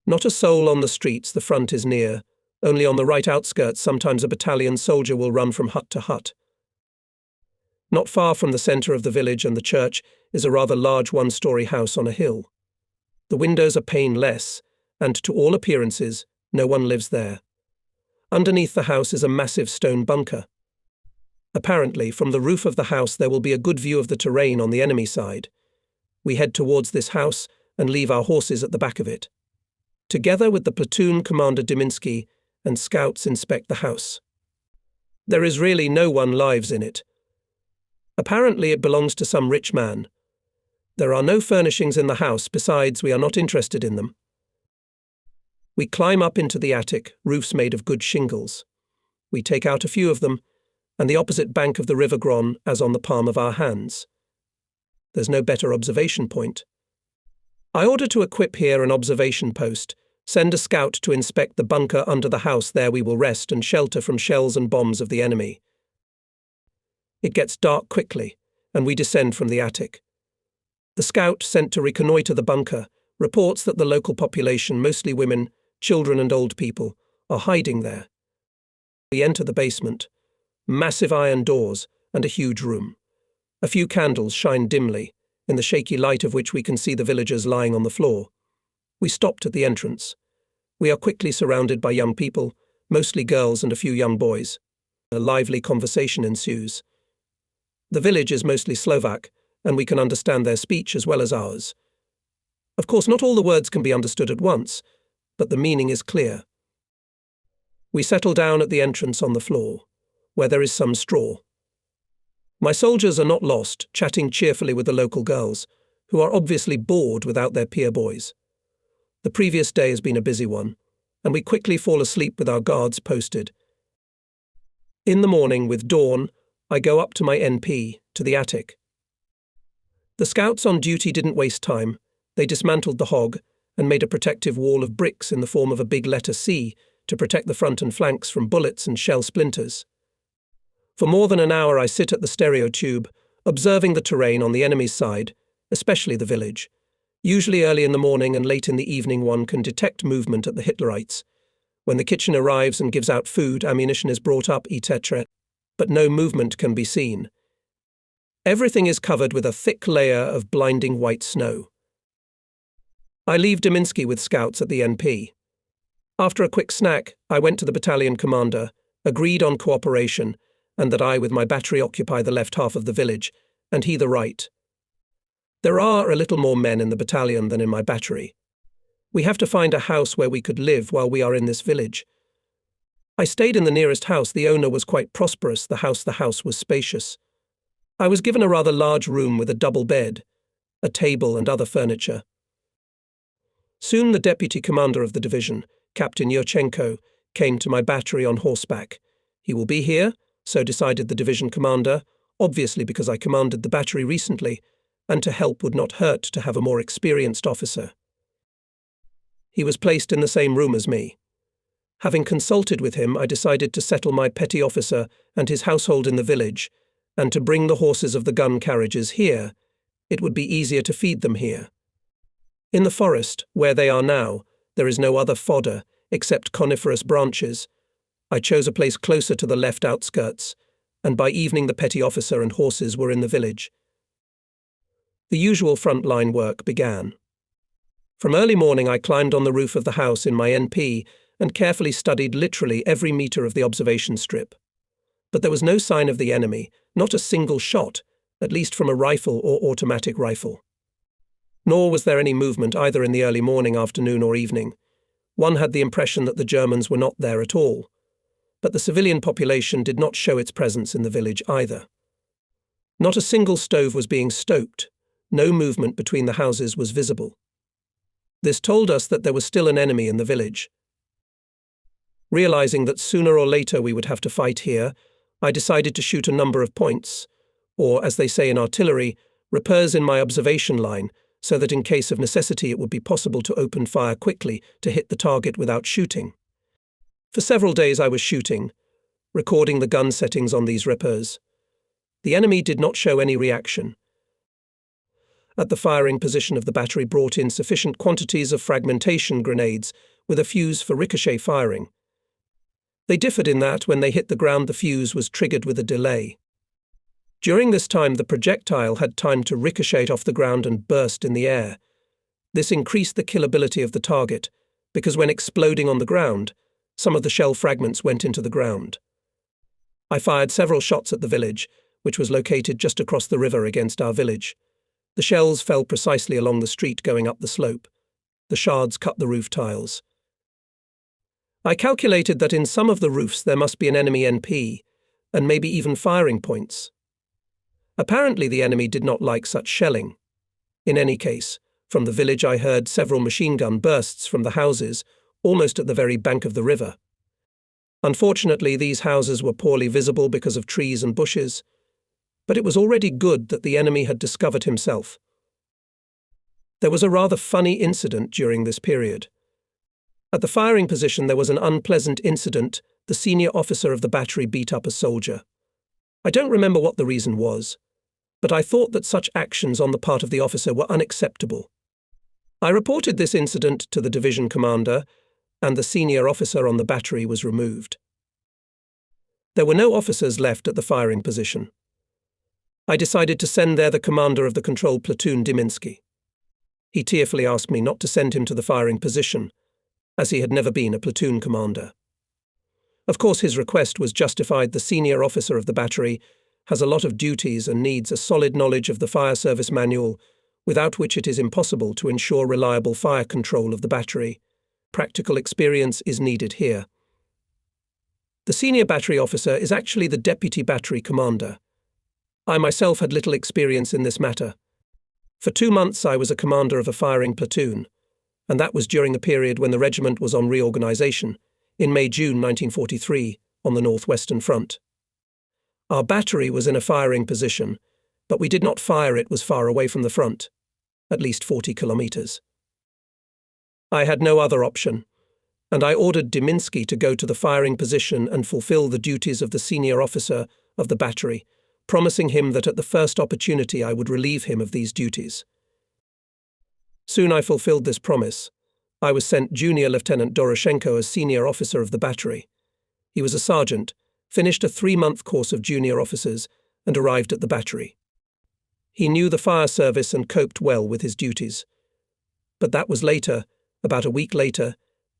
Not a soul on the streets, the front is near. Only on the right outskirts sometimes a battalion soldier will run from hut to hut. Not far from the center of the village and the church is a rather large one-story house on a hill. The windows are paneless, and to all appearances, no one lives there. Underneath the house is a massive stone bunker. Apparently, from the roof of the house there will be a good view of the terrain on the enemy side. We head towards this house and leave our horses at the back of it. Together with the platoon commander Diminsky and scouts inspect the house. There is really no one lives in it. Apparently it belongs to some rich man. There are no furnishings in the house, besides we are not interested in them. We climb up into the attic, roofs made of good shingles. We take out a few of them, and the opposite bank of the River Groon as on the palm of our hands. There's no better observation point. I order to equip here an observation post, send a scout to inspect the bunker under the house. There we will rest and shelter from shells and bombs of the enemy. It gets dark quickly, and we descend from the attic. The scout sent to reconnoiter the bunker reports that the local population, mostly women, children and old people, are hiding there. We enter the basement. Massive iron doors and a huge room. A few candles shine dimly, in the shaky light of which we can see the villagers lying on the floor. We stopped at the entrance. We are quickly surrounded by young people, mostly girls and a few young boys. A lively conversation ensues. The village is mostly Slovak, and we can understand their speech as well as ours. Of course, not all the words can be understood at once, but the meaning is clear. We settle down at the entrance on the floor, where there is some straw. My soldiers are not lost, chatting cheerfully with the local girls, who are obviously bored without their peer boys. The previous day has been a busy one, and we quickly fall asleep with our guards posted. In the morning, with dawn, I go up to my NP, to the attic. The scouts on duty didn't waste time. They dismantled the hog and made a protective wall of bricks in the form of a big letter C to protect the front and flanks from bullets and shell splinters. For more than an hour I sit at the stereo tube, observing the terrain on the enemy's side, especially the village. Usually early in the morning and late in the evening one can detect movement at the Hitlerites. When the kitchen arrives and gives out food, ammunition is brought up, etc., but no movement can be seen. Everything is covered with a thick layer of blinding white snow. I leave Deminsky with scouts at the NP. After a quick snack, I went to the battalion commander, agreed on cooperation, and that I with my battery occupy the left half of the village, and he the right. There are a little more men in the battalion than in my battery. We have to find a house where we could live while we are in this village. I stayed in the nearest house. The owner was quite prosperous. The house was spacious. I was given a rather large room with a double bed, a table and other furniture. Soon the deputy commander of the division, Captain Yurchenko, came to my battery on horseback. He will be here, so decided the division commander, obviously because I commanded the battery recently, and to help would not hurt to have a more experienced officer. He was placed in the same room as me. Having consulted with him, I decided to settle my petty officer and his household in the village, and to bring the horses of the gun carriages here. It would be easier to feed them here. In the forest, where they are now, there is no other fodder except coniferous branches. I chose a place closer to the left outskirts, and by evening the petty officer and horses were in the village. The usual frontline work began. From early morning I climbed on the roof of the house in my NP and carefully studied literally every meter of the observation strip. But there was no sign of the enemy, not a single shot, at least from a rifle or automatic rifle. Nor was there any movement either in the early morning, afternoon or evening. One had the impression that the Germans were not there at all. But the civilian population did not show its presence in the village either. Not a single stove was being stoked. No movement between the houses was visible. This told us that there was still an enemy in the village. Realizing that sooner or later we would have to fight here, I decided to shoot a number of points, or, as they say in artillery, repairs in my observation line, so that in case of necessity it would be possible to open fire quickly to hit the target without shooting. For several days I was shooting, recording the gun settings on these repairs. The enemy did not show any reaction. At the firing position of the battery brought in sufficient quantities of fragmentation grenades with a fuse for ricochet firing. They differed in that when they hit the ground the fuse was triggered with a delay. During this time the projectile had time to ricochet off the ground and burst in the air. This increased the killability of the target, because when exploding on the ground, some of the shell fragments went into the ground. I fired several shots at the village, which was located just across the river against our village. The shells fell precisely along the street going up the slope. The shards cut the roof tiles. I calculated that in some of the roofs there must be an enemy NP, and maybe even firing points. Apparently the enemy did not like such shelling. In any case, from the village I heard several machine gun bursts from the houses, almost at the very bank of the river. Unfortunately, these houses were poorly visible because of trees and bushes, but it was already good that the enemy had discovered himself. There was a rather funny incident during this period. At the firing position there was an unpleasant incident. The senior officer of the battery beat up a soldier. I don't remember what the reason was, but I thought that such actions on the part of the officer were unacceptable. I reported this incident to the division commander, and the senior officer on the battery was removed. There were no officers left at the firing position. I decided to send there the commander of the control platoon, Deminsky. He tearfully asked me not to send him to the firing position, as he had never been a platoon commander. Of course his request was justified. The senior officer of the battery has a lot of duties and needs a solid knowledge of the fire service manual, without which it is impossible to ensure reliable fire control of the battery. Practical experience is needed here. The senior battery officer is actually the deputy battery commander. I myself had little experience in this matter. For 2 months I was a commander of a firing platoon, and that was during the period when the regiment was on reorganization, in May-June 1943, on the Northwestern Front. Our battery was in a firing position, but we did not fire. It was far away from the front, at least 40 kilometers. I had no other option, and I ordered Deminsky to go to the firing position and fulfill the duties of the senior officer of the battery, promising him that at the first opportunity I would relieve him of these duties. Soon I fulfilled this promise. I was sent Junior Lieutenant Doroshenko as senior officer of the battery. He was a sergeant, finished a 3-month course of junior officers, and arrived at the battery. He knew the fire service and coped well with his duties. But that was later, about a week later,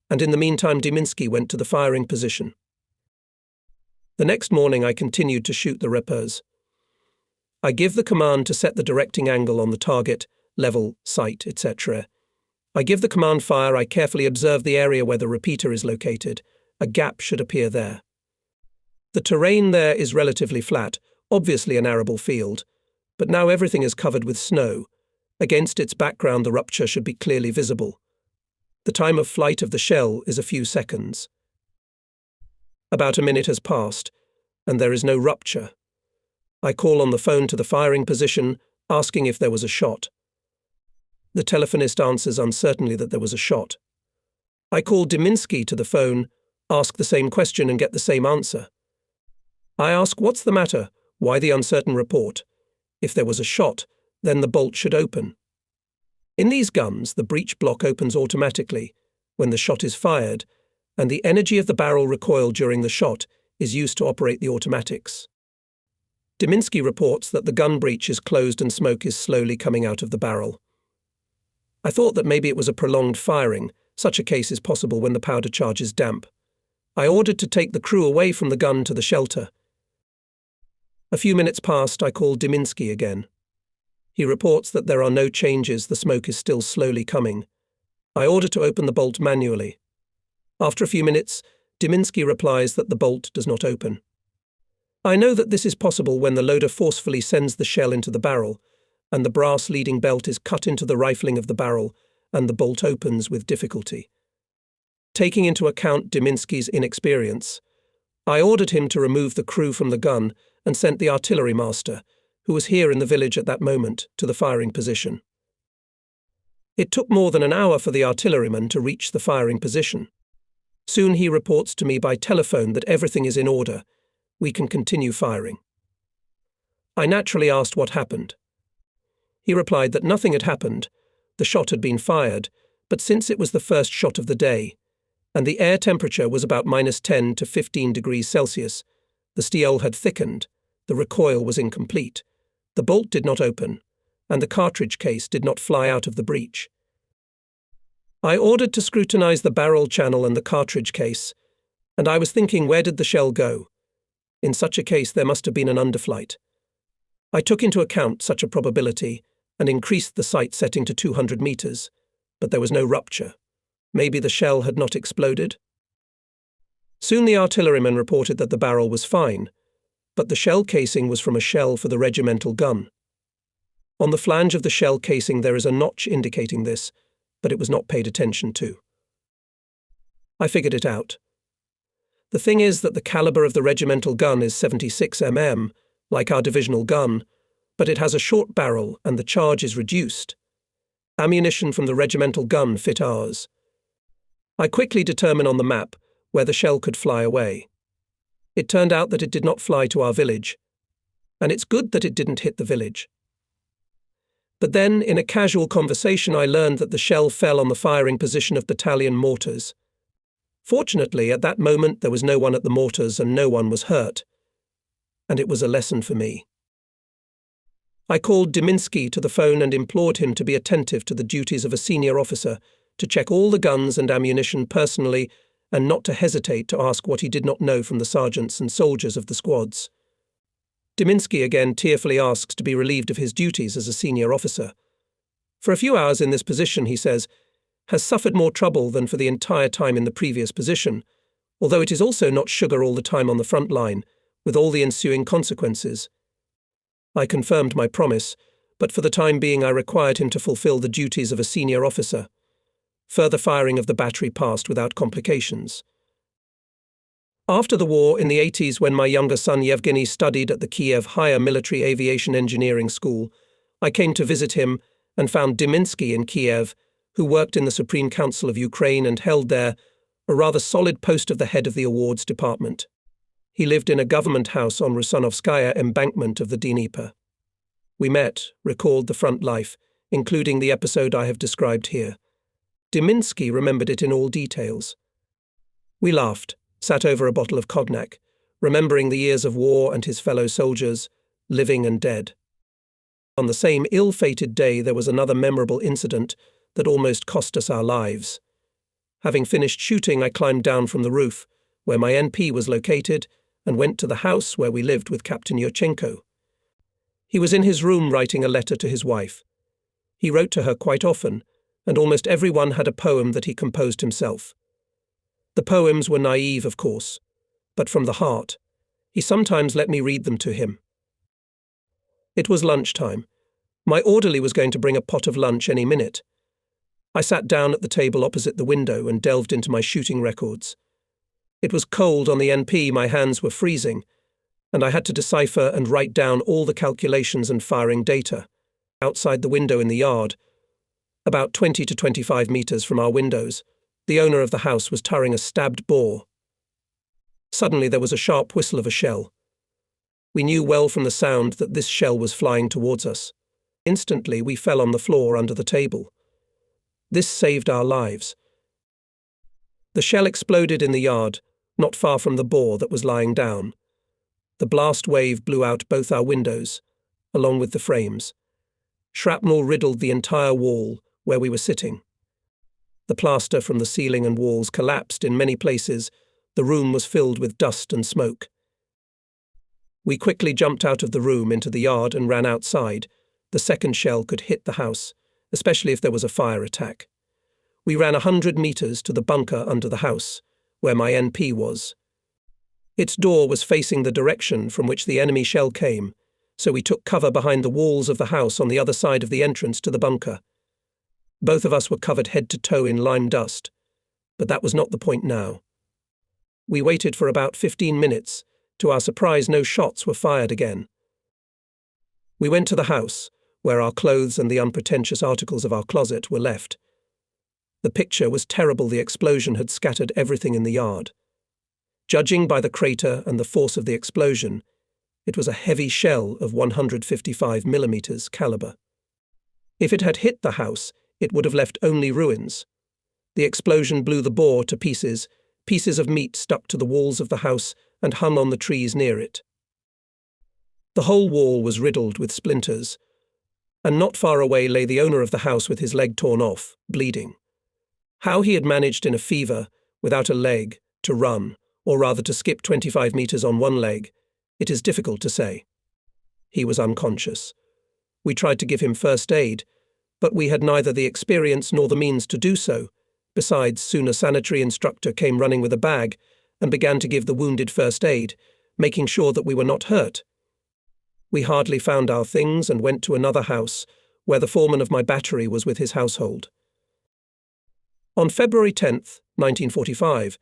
and in the meantime Deminsky went to the firing position. The next morning I continued to shoot the repos. I give the command to set the directing angle on the target, level, sight, etc. I give the command fire. I carefully observe the area where the repeater is located. A gap should appear there. The terrain there is relatively flat, obviously an arable field, but now everything is covered with snow. Against its background the rupture should be clearly visible. The time of flight of the shell is a few seconds. About a minute has passed, and there is no rupture. I call on the phone to the firing position, asking if there was a shot. The telephonist answers uncertainly that there was a shot. I call Deminsky to the phone, ask the same question and get the same answer. I ask, what's the matter? Why the uncertain report? If there was a shot, then the bolt should open. In these guns, the breech block opens automatically when the shot is fired, and the energy of the barrel recoil during the shot is used to operate the automatics. Deminsky reports that the gun breech is closed and smoke is slowly coming out of the barrel. I thought that maybe it was a prolonged firing. Such a case is possible when the powder charge is damp. I ordered to take the crew away from the gun to the shelter. A few minutes passed. I called Deminsky again. He reports that there are no changes. The smoke is still slowly coming. I order to open the bolt manually. After a few minutes, Deminsky replies that the bolt does not open. I know that this is possible when the loader forcefully sends the shell into the barrel, and the brass leading belt is cut into the rifling of the barrel, and the bolt opens with difficulty. Taking into account Deminsky's inexperience, I ordered him to remove the crew from the gun and sent the artillery master, who was here in the village at that moment, to the firing position. It took more than an hour for the artilleryman to reach the firing position. Soon he reports to me by telephone that everything is in order. We can continue firing. I naturally asked what happened. He replied that nothing had happened. The shot had been fired, but since it was the first shot of the day, and the air temperature was about -10 to 15 degrees Celsius, the steel had thickened, the recoil was incomplete, the bolt did not open, and the cartridge case did not fly out of the breech. I ordered to scrutinize the barrel channel and the cartridge case, and I was thinking, where did the shell go? In such a case there must have been an underflight. I took into account such a probability and increased the sight setting to 200 meters, but there was no rupture. Maybe the shell had not exploded? Soon the artilleryman reported that the barrel was fine, but the shell casing was from a shell for the regimental gun. On the flange of the shell casing there is a notch indicating this, but it was not paid attention to. I figured it out. The thing is that the caliber of the regimental gun is 76 mm, like our divisional gun, but it has a short barrel and the charge is reduced. Ammunition from the regimental gun fit ours. I quickly determined on the map where the shell could fly away. It turned out that it did not fly to our village, and it's good that it didn't hit the village. But then, in a casual conversation, I learned that the shell fell on the firing position of battalion mortars. Fortunately, at that moment there was no one at the mortars and no one was hurt, and it was a lesson for me. I called Deminsky to the phone and implored him to be attentive to the duties of a senior officer, to check all the guns and ammunition personally, and not to hesitate to ask what he did not know from the sergeants and soldiers of the squads. Deminsky again tearfully asks to be relieved of his duties as a senior officer. For a few hours in this position, he says, has suffered more trouble than for the entire time in the previous position, although it is also not sugar all the time on the front line, with all the ensuing consequences. I confirmed my promise, but for the time being I required him to fulfill the duties of a senior officer. Further firing of the battery passed without complications. After the war in the 80s, when my younger son Yevgeny studied at the Kiev Higher Military Aviation Engineering School, I came to visit him and found Diminsky in Kiev, who worked in the Supreme Council of Ukraine and held there a rather solid post of the head of the awards department. He lived in a government house on Rusanovskaya embankment of the Dnieper. We met, recalled the front life, including the episode I have described here. Diminsky remembered it in all details. We laughed, sat over a bottle of cognac, remembering the years of war and his fellow soldiers, living and dead. On the same ill-fated day there was another memorable incident that almost cost us our lives. Having finished shooting, I climbed down from the roof, where my NP was located, and went to the house where we lived with Captain Yurchenko. He was in his room writing a letter to his wife. He wrote to her quite often, and almost everyone had a poem that he composed himself. The poems were naive, of course, but from the heart. He sometimes let me read them to him. It was lunchtime. My orderly was going to bring a pot of lunch any minute. I sat down at the table opposite the window and delved into my shooting records. It was cold on the NP, my hands were freezing, and I had to decipher and write down all the calculations and firing data. Outside the window in the yard, about 20 to 25 meters from our windows, the owner of the house was tarring a stabbed boar. Suddenly there was a sharp whistle of a shell. We knew well from the sound that this shell was flying towards us. Instantly we fell on the floor under the table. This saved our lives. The shell exploded in the yard, not far from the boar that was lying down. The blast wave blew out both our windows, along with the frames. Shrapnel riddled the entire wall where we were sitting. The plaster from the ceiling and walls collapsed in many places. The room was filled with dust and smoke. We quickly jumped out of the room into the yard and ran outside. The second shell could hit the house, especially if there was a fire attack. We ran 100 meters to the bunker under the house, where my NP was. Its door was facing the direction from which the enemy shell came, so we took cover behind the walls of the house on the other side of the entrance to the bunker. Both of us were covered head to toe in lime dust, but that was not the point now. We waited for about 15 minutes. To our surprise, no shots were fired again. We went to the house, where our clothes and the unpretentious articles of our closet were left. The picture was terrible. The explosion had scattered everything in the yard. Judging by the crater and the force of the explosion, it was a heavy shell of 155 millimeters caliber. If it had hit the house, it would have left only ruins. The explosion blew the boar to pieces. Pieces of meat stuck to the walls of the house and hung on the trees near it. The whole wall was riddled with splinters, and not far away lay the owner of the house with his leg torn off, bleeding. How he had managed in a fever, without a leg, to run, or rather to skip 25 meters on one leg, it is difficult to say. He was unconscious. We tried to give him first aid, but we had neither the experience nor the means to do so. Besides, soon a sanitary instructor came running with a bag and began to give the wounded first aid, making sure that we were not hurt. We hardly found our things and went to another house, where the foreman of my battery was with his household. On February 10th, 1945,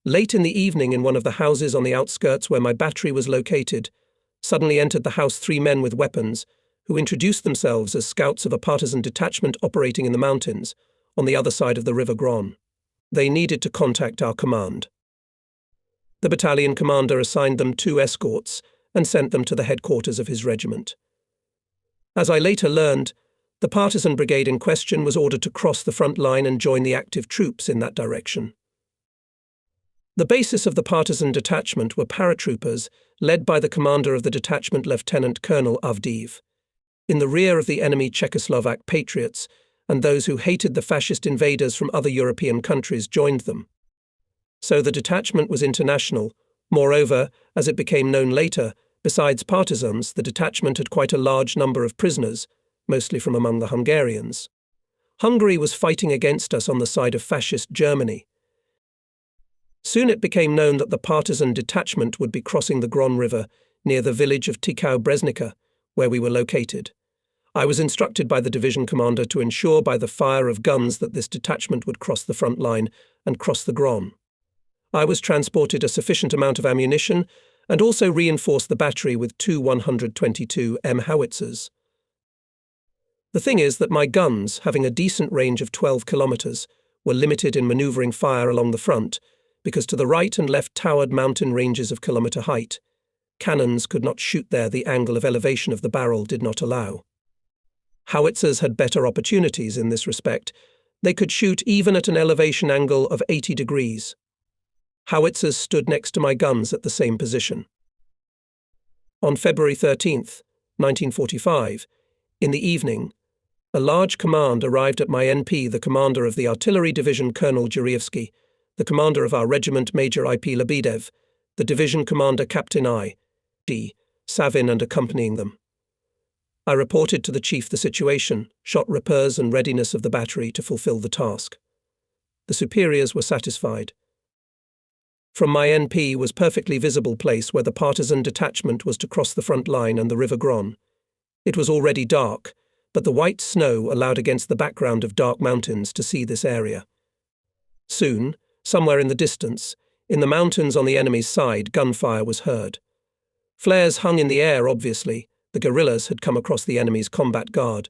late in the evening in one of the houses on the outskirts where my battery was located, suddenly entered the house 3 men with weapons, who introduced themselves as scouts of a partisan detachment operating in the mountains, on the other side of the River Groon. They needed to contact our command. The battalion commander assigned them 2 escorts and sent them to the headquarters of his regiment. As I later learned, the partisan brigade in question was ordered to cross the front line and join the active troops in that direction. The basis of the partisan detachment were paratroopers led by the commander of the detachment, Lieutenant Colonel Avdiyev, in the rear of the enemy Czechoslovak patriots, and those who hated the fascist invaders from other European countries joined them. So the detachment was international. Moreover, as it became known later, besides partisans, the detachment had quite a large number of prisoners, mostly from among the Hungarians. Hungary was fighting against us on the side of fascist Germany. Soon it became known that the Partisan detachment would be crossing the Groon River near the village of Tikau-Breznica, where we were located. I was instructed by the division commander to ensure by the fire of guns that this detachment would cross the front line and cross the Groon. I was transported a sufficient amount of ammunition and also reinforced the battery with two 122mm howitzers. The thing is that my guns, having a decent range of 12 kilometers, were limited in maneuvering fire along the front, because to the right and left towered mountain ranges of kilometer height. Cannons could not shoot there, the angle of elevation of the barrel did not allow. Howitzers had better opportunities in this respect. They could shoot even at an elevation angle of 80 degrees. Howitzers stood next to my guns at the same position. On February 13th, 1945, in the evening, a large command arrived at my NP, the commander of the artillery division, Colonel Jurievsky, the commander of our regiment, Major I.P. Lebedev, the division commander, Captain I.D. Savin, and accompanying them. I reported to the chief the situation, shot repairs and readiness of the battery to fulfill the task. The superiors were satisfied. From my NP was perfectly visible place where the Partisan detachment was to cross the front line and the River Groon. It was already dark, but the white snow allowed against the background of dark mountains to see this area. Soon, somewhere in the distance, in the mountains on the enemy's side, gunfire was heard. Flares hung in the air, obviously. The guerrillas had come across the enemy's combat guard.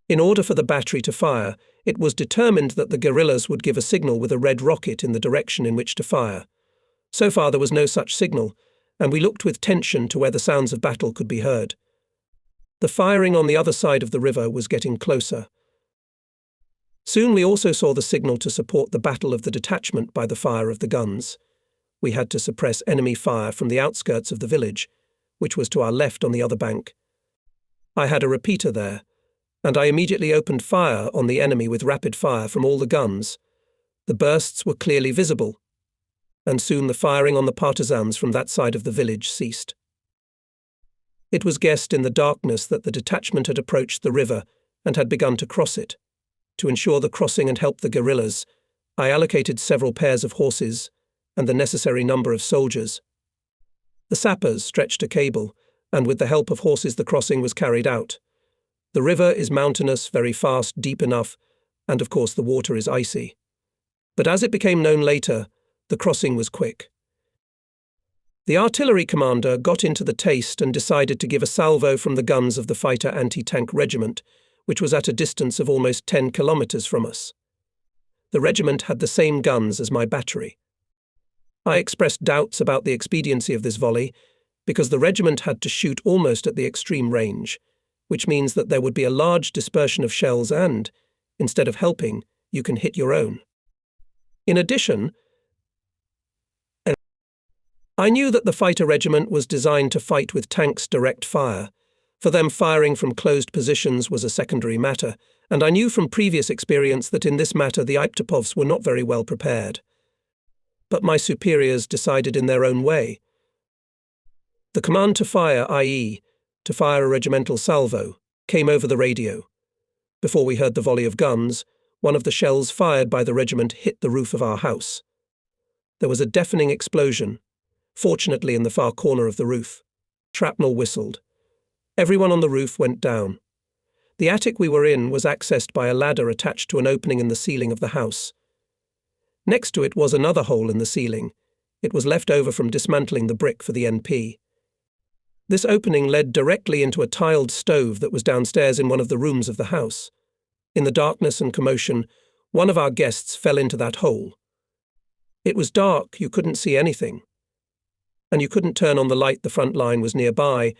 In order for the battery to fire, it was determined that the guerrillas would give a signal with a red rocket in the direction in which to fire. So far there was no such signal, and we looked with tension to where the sounds of battle could be heard. The firing on the other side of the river was getting closer. Soon we also saw the signal to support the battle of the detachment by the fire of the guns. We had to suppress enemy fire from the outskirts of the village, which was to our left on the other bank. I had a repeater there, and I immediately opened fire on the enemy with rapid fire from all the guns. The bursts were clearly visible, and soon the firing on the partisans from that side of the village ceased. It was guessed in the darkness that the detachment had approached the river and had begun to cross it. To ensure the crossing and help the guerrillas, I allocated several pairs of horses and the necessary number of soldiers. The sappers stretched a cable, and with the help of horses the crossing was carried out. The river is mountainous, very fast, deep enough, and of course the water is icy. But as it became known later, the crossing was quick. The artillery commander got into the taste and decided to give a salvo from the guns of the fighter anti-tank regiment, which was at a distance of almost 10 kilometers from us. The regiment had the same guns as my battery. I expressed doubts about the expediency of this volley, because the regiment had to shoot almost at the extreme range, which means that there would be a large dispersion of shells and, instead of helping, you can hit your own. In addition, I knew that the fighter regiment was designed to fight with tanks' direct fire. For them, firing from closed positions was a secondary matter, and I knew from previous experience that in this matter the Iptopovs were not very well prepared. But my superiors decided in their own way. The command to fire, i.e., to fire a regimental salvo, came over the radio. Before we heard the volley of guns, one of the shells fired by the regiment hit the roof of our house. There was a deafening explosion, fortunately in the far corner of the roof. Shrapnel whistled. Everyone on the roof went down. The attic we were in was accessed by a ladder attached to an opening in the ceiling of the house. Next to it was another hole in the ceiling. It was left over from dismantling the brick for the NP. This opening led directly into a tiled stove that was downstairs in one of the rooms of the house. In the darkness and commotion, one of our guests fell into that hole. It was dark, you couldn't see anything. And you couldn't turn on the light, the front line was nearby,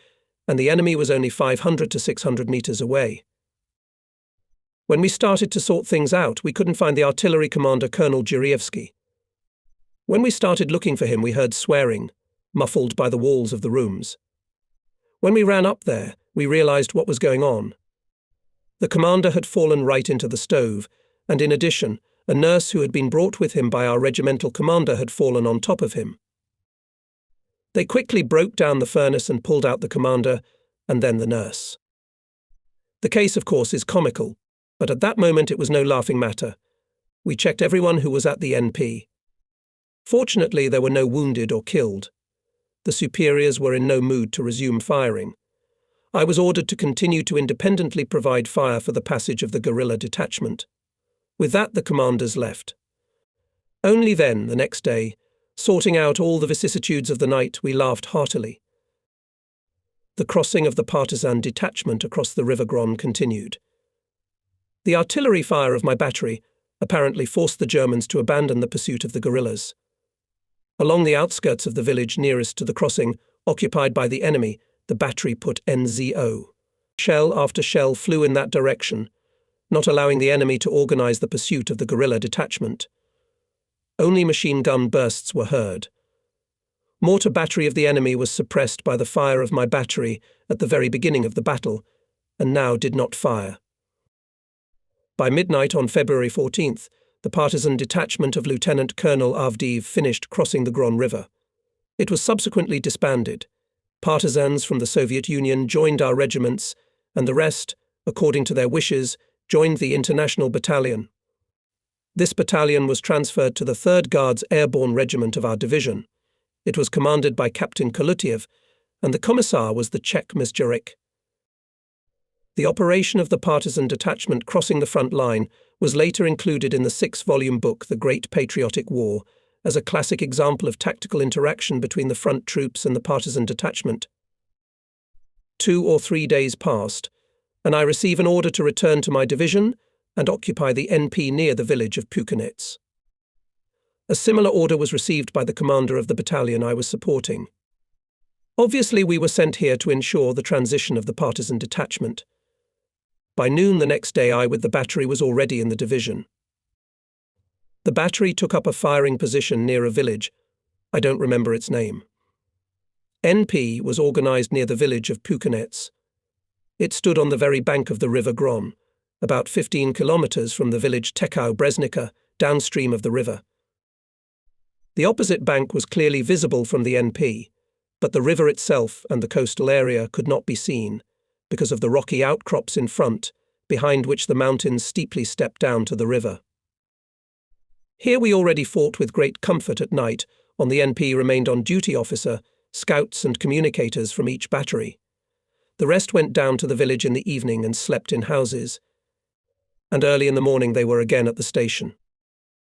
and the enemy was only 500 to 600 meters away. When we started to sort things out, we couldn't find the artillery commander, Colonel Jurievsky. When we started looking for him, we heard swearing, muffled by the walls of the rooms. When we ran up there, we realized what was going on. The commander had fallen right into the stove, and in addition, a nurse who had been brought with him by our regimental commander had fallen on top of him. They quickly broke down the furnace and pulled out the commander, and then the nurse. The case, of course, is comical. But at that moment it was no laughing matter. We checked everyone who was at the NP. Fortunately, there were no wounded or killed. The superiors were in no mood to resume firing. I was ordered to continue to independently provide fire for the passage of the guerrilla detachment. With that, the commanders left. Only then, the next day, sorting out all the vicissitudes of the night, we laughed heartily. The crossing of the Partisan detachment across the River Groon continued. The artillery fire of my battery apparently forced the Germans to abandon the pursuit of the guerrillas. Along the outskirts of the village nearest to the crossing, occupied by the enemy, the battery put NZO. Shell after shell flew in that direction, not allowing the enemy to organize the pursuit of the guerrilla detachment. Only machine gun bursts were heard. Mortar battery of the enemy was suppressed by the fire of my battery at the very beginning of the battle, and now did not fire. By midnight on February 14th, the Partisan detachment of Lieutenant Colonel Avdiv finished crossing the Groon River. It was subsequently disbanded. Partisans from the Soviet Union joined our regiments, and the rest, according to their wishes, joined the International Battalion. This battalion was transferred to the 3rd Guards Airborne Regiment of our division. It was commanded by Captain Kolutiev, and the commissar was the Czech Mizjarek. The operation of the Partisan detachment crossing the front line was later included in the 6-volume book The Great Patriotic War as a classic example of tactical interaction between the front troops and the Partisan detachment. 2 or 3 days passed, and I receive an order to return to my division and occupy the NP near the village of Pukanets. A similar order was received by the commander of the battalion I was supporting. Obviously, we were sent here to ensure the transition of the Partisan detachment. By noon the next day, I with the battery was already in the division. The battery took up a firing position near a village. I don't remember its name. NP was organized near the village of Pukanets. It stood on the very bank of the River Groon, about 15 kilometers from the village Tekau-Breznica, downstream of the river. The opposite bank was clearly visible from the NP, but the river itself and the coastal area could not be seen, because of the rocky outcrops in front, behind which the mountains steeply stepped down to the river. Here we already fought with great comfort at night. On the NP remained on duty officer, scouts and communicators from each battery. The rest went down to the village in the evening and slept in houses, and early in the morning they were again at the station.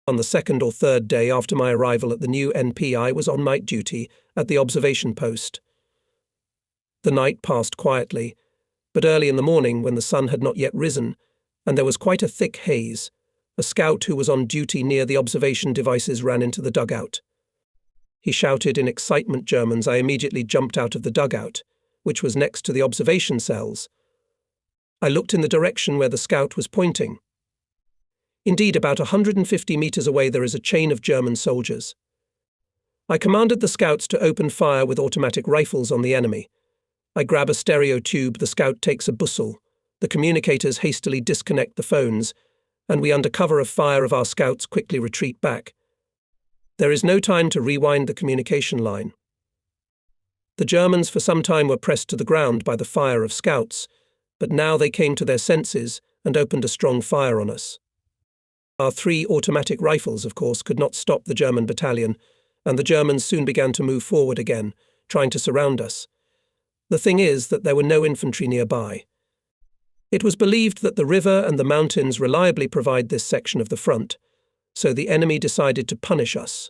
On the 2nd or 3rd day after my arrival at the new NP, I was on night duty at the observation post. The night passed quietly, but early in the morning, when the sun had not yet risen, and there was quite a thick haze, a scout who was on duty near the observation devices ran into the dugout. He shouted in excitement Germans. I immediately jumped out of the dugout, which was next to the observation cells. I looked in the direction where the scout was pointing. Indeed, about 150 meters away there is a chain of German soldiers. I commanded the scouts to open fire with automatic rifles on the enemy. I grab a stereo tube, the scout takes a bussel, the communicators hastily disconnect the phones, and we, under cover of fire of our scouts, quickly retreat back. There is no time to rewind the communication line. The Germans for some time were pressed to the ground by the fire of scouts, but now they came to their senses and opened a strong fire on us. Our 3 automatic rifles, of course, could not stop the German battalion, and the Germans soon began to move forward again, trying to surround us. The thing is that there were no infantry nearby. It was believed that the river and the mountains reliably provide this section of the front, so the enemy decided to punish us.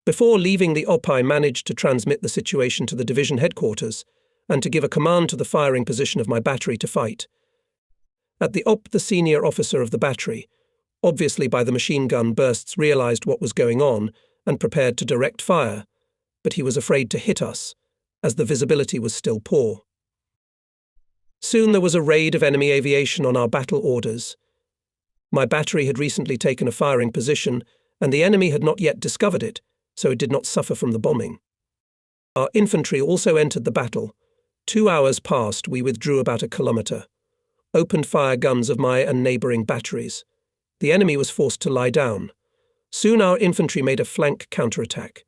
Before leaving the OP, I managed to transmit the situation to the division headquarters and to give a command to the firing position of my battery to fight. At the OP, the senior officer of the battery, obviously by the machine gun bursts, realized what was going on and prepared to direct fire, but he was afraid to hit us, as the visibility was still poor. Soon there was a raid of enemy aviation on our battle orders. My battery had recently taken a firing position, and the enemy had not yet discovered it, so it did not suffer from the bombing. Our infantry also entered the battle. 2 hours passed, we withdrew about a kilometre, opened fire guns of my and neighbouring batteries. The enemy was forced to lie down. Soon our infantry made a flank counterattack.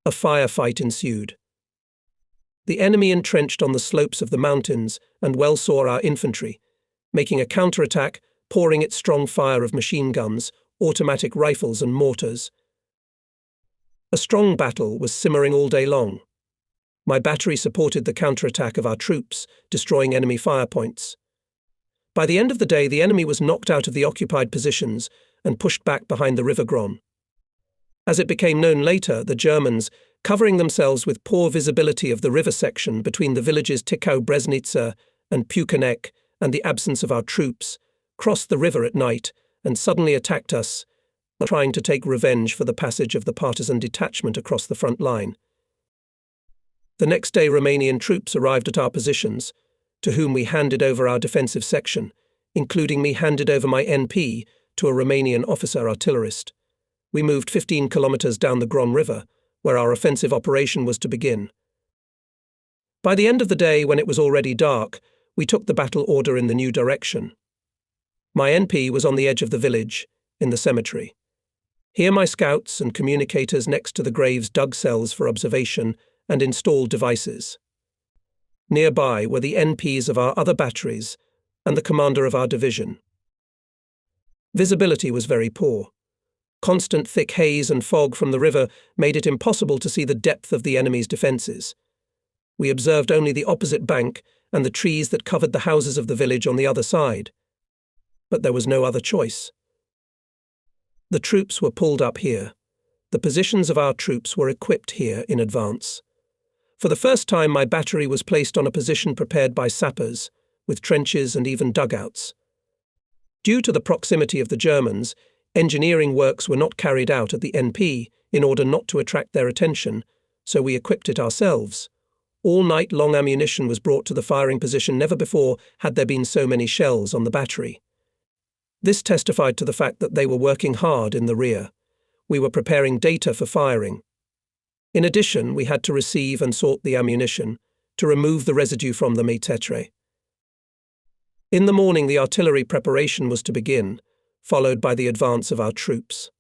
A firefight ensued. The enemy entrenched on the slopes of the mountains and well saw our infantry. making a counterattack, pouring its strong fire of machine guns, automatic rifles and mortars. A strong battle was simmering all day long. My battery supported the counterattack of our troops, destroying enemy fire points. By the end of the day, the enemy was knocked out of the occupied positions and pushed back behind the River Groon. As it became known later, the Germans, covering themselves with poor visibility of the river section between the villages Tikau-Breznica and Pukanek and the absence of our troops, crossed the river at night and suddenly attacked us, trying to take revenge for the passage of the Partisan detachment across the front line. The next day, Romanian troops arrived at our positions, to whom we handed over our defensive section, including me handed over my NP to a Romanian officer artillerist. We moved 15 kilometers down the Groon River, where our offensive operation was to begin. By the end of the day, when it was already dark, we took the battle order in the new direction. My NP was on the edge of the village, in the cemetery. Here my scouts and communicators next to the graves dug cells for observation and installed devices. Nearby were the NPs of our other batteries and the commander of our division. Visibility was very poor. Constant thick haze and fog from the river made it impossible to see the depth of the enemy's defences. We observed only the opposite bank and the trees that covered the houses of the village on the other side. But there was no other choice. The troops were pulled up here. The positions of our troops were equipped here in advance. For the first time, my battery was placed on a position prepared by sappers, with trenches and even dugouts. Due to the proximity of the Germans, engineering works were not carried out at the NP in order not to attract their attention, so we equipped it ourselves. All night long ammunition was brought to the firing position. Never before had there been so many shells on the battery. This testified to the fact that they were working hard in the rear. We were preparing data for firing. In addition, we had to receive and sort the ammunition, to remove the residue from them, etc. In the morning, the artillery preparation was to begin, followed by the advance of our troops.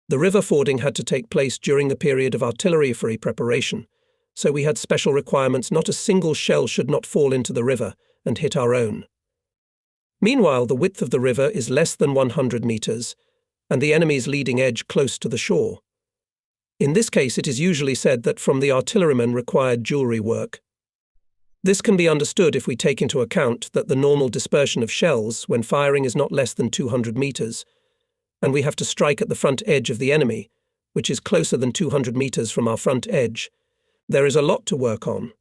The river fording had to take place during the period of artillery-free preparation, so we had special requirements. Not a single shell should not fall into the river and hit our own. Meanwhile, the width of the river is less than 100 meters, and the enemy's leading edge close to the shore. In this case, it is usually said that from the artillerymen required jewelry work. This can be understood if we take into account that the normal dispersion of shells when firing is not less than 200 meters, and we have to strike at the front edge of the enemy, which is closer than 200 meters from our front edge. There is a lot to work on.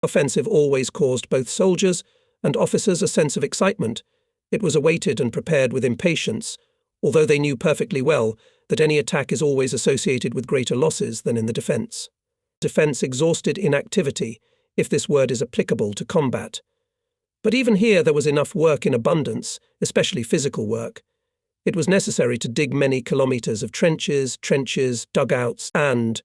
Offensive always caused both soldiers and officers a sense of excitement. It was awaited and prepared with impatience, although they knew perfectly well that any attack is always associated with greater losses than in the defense. Defense exhausted inactivity, if this word is applicable to combat. But even here there was enough work in abundance, especially physical work. It was necessary to dig many kilometers of trenches, dugouts, and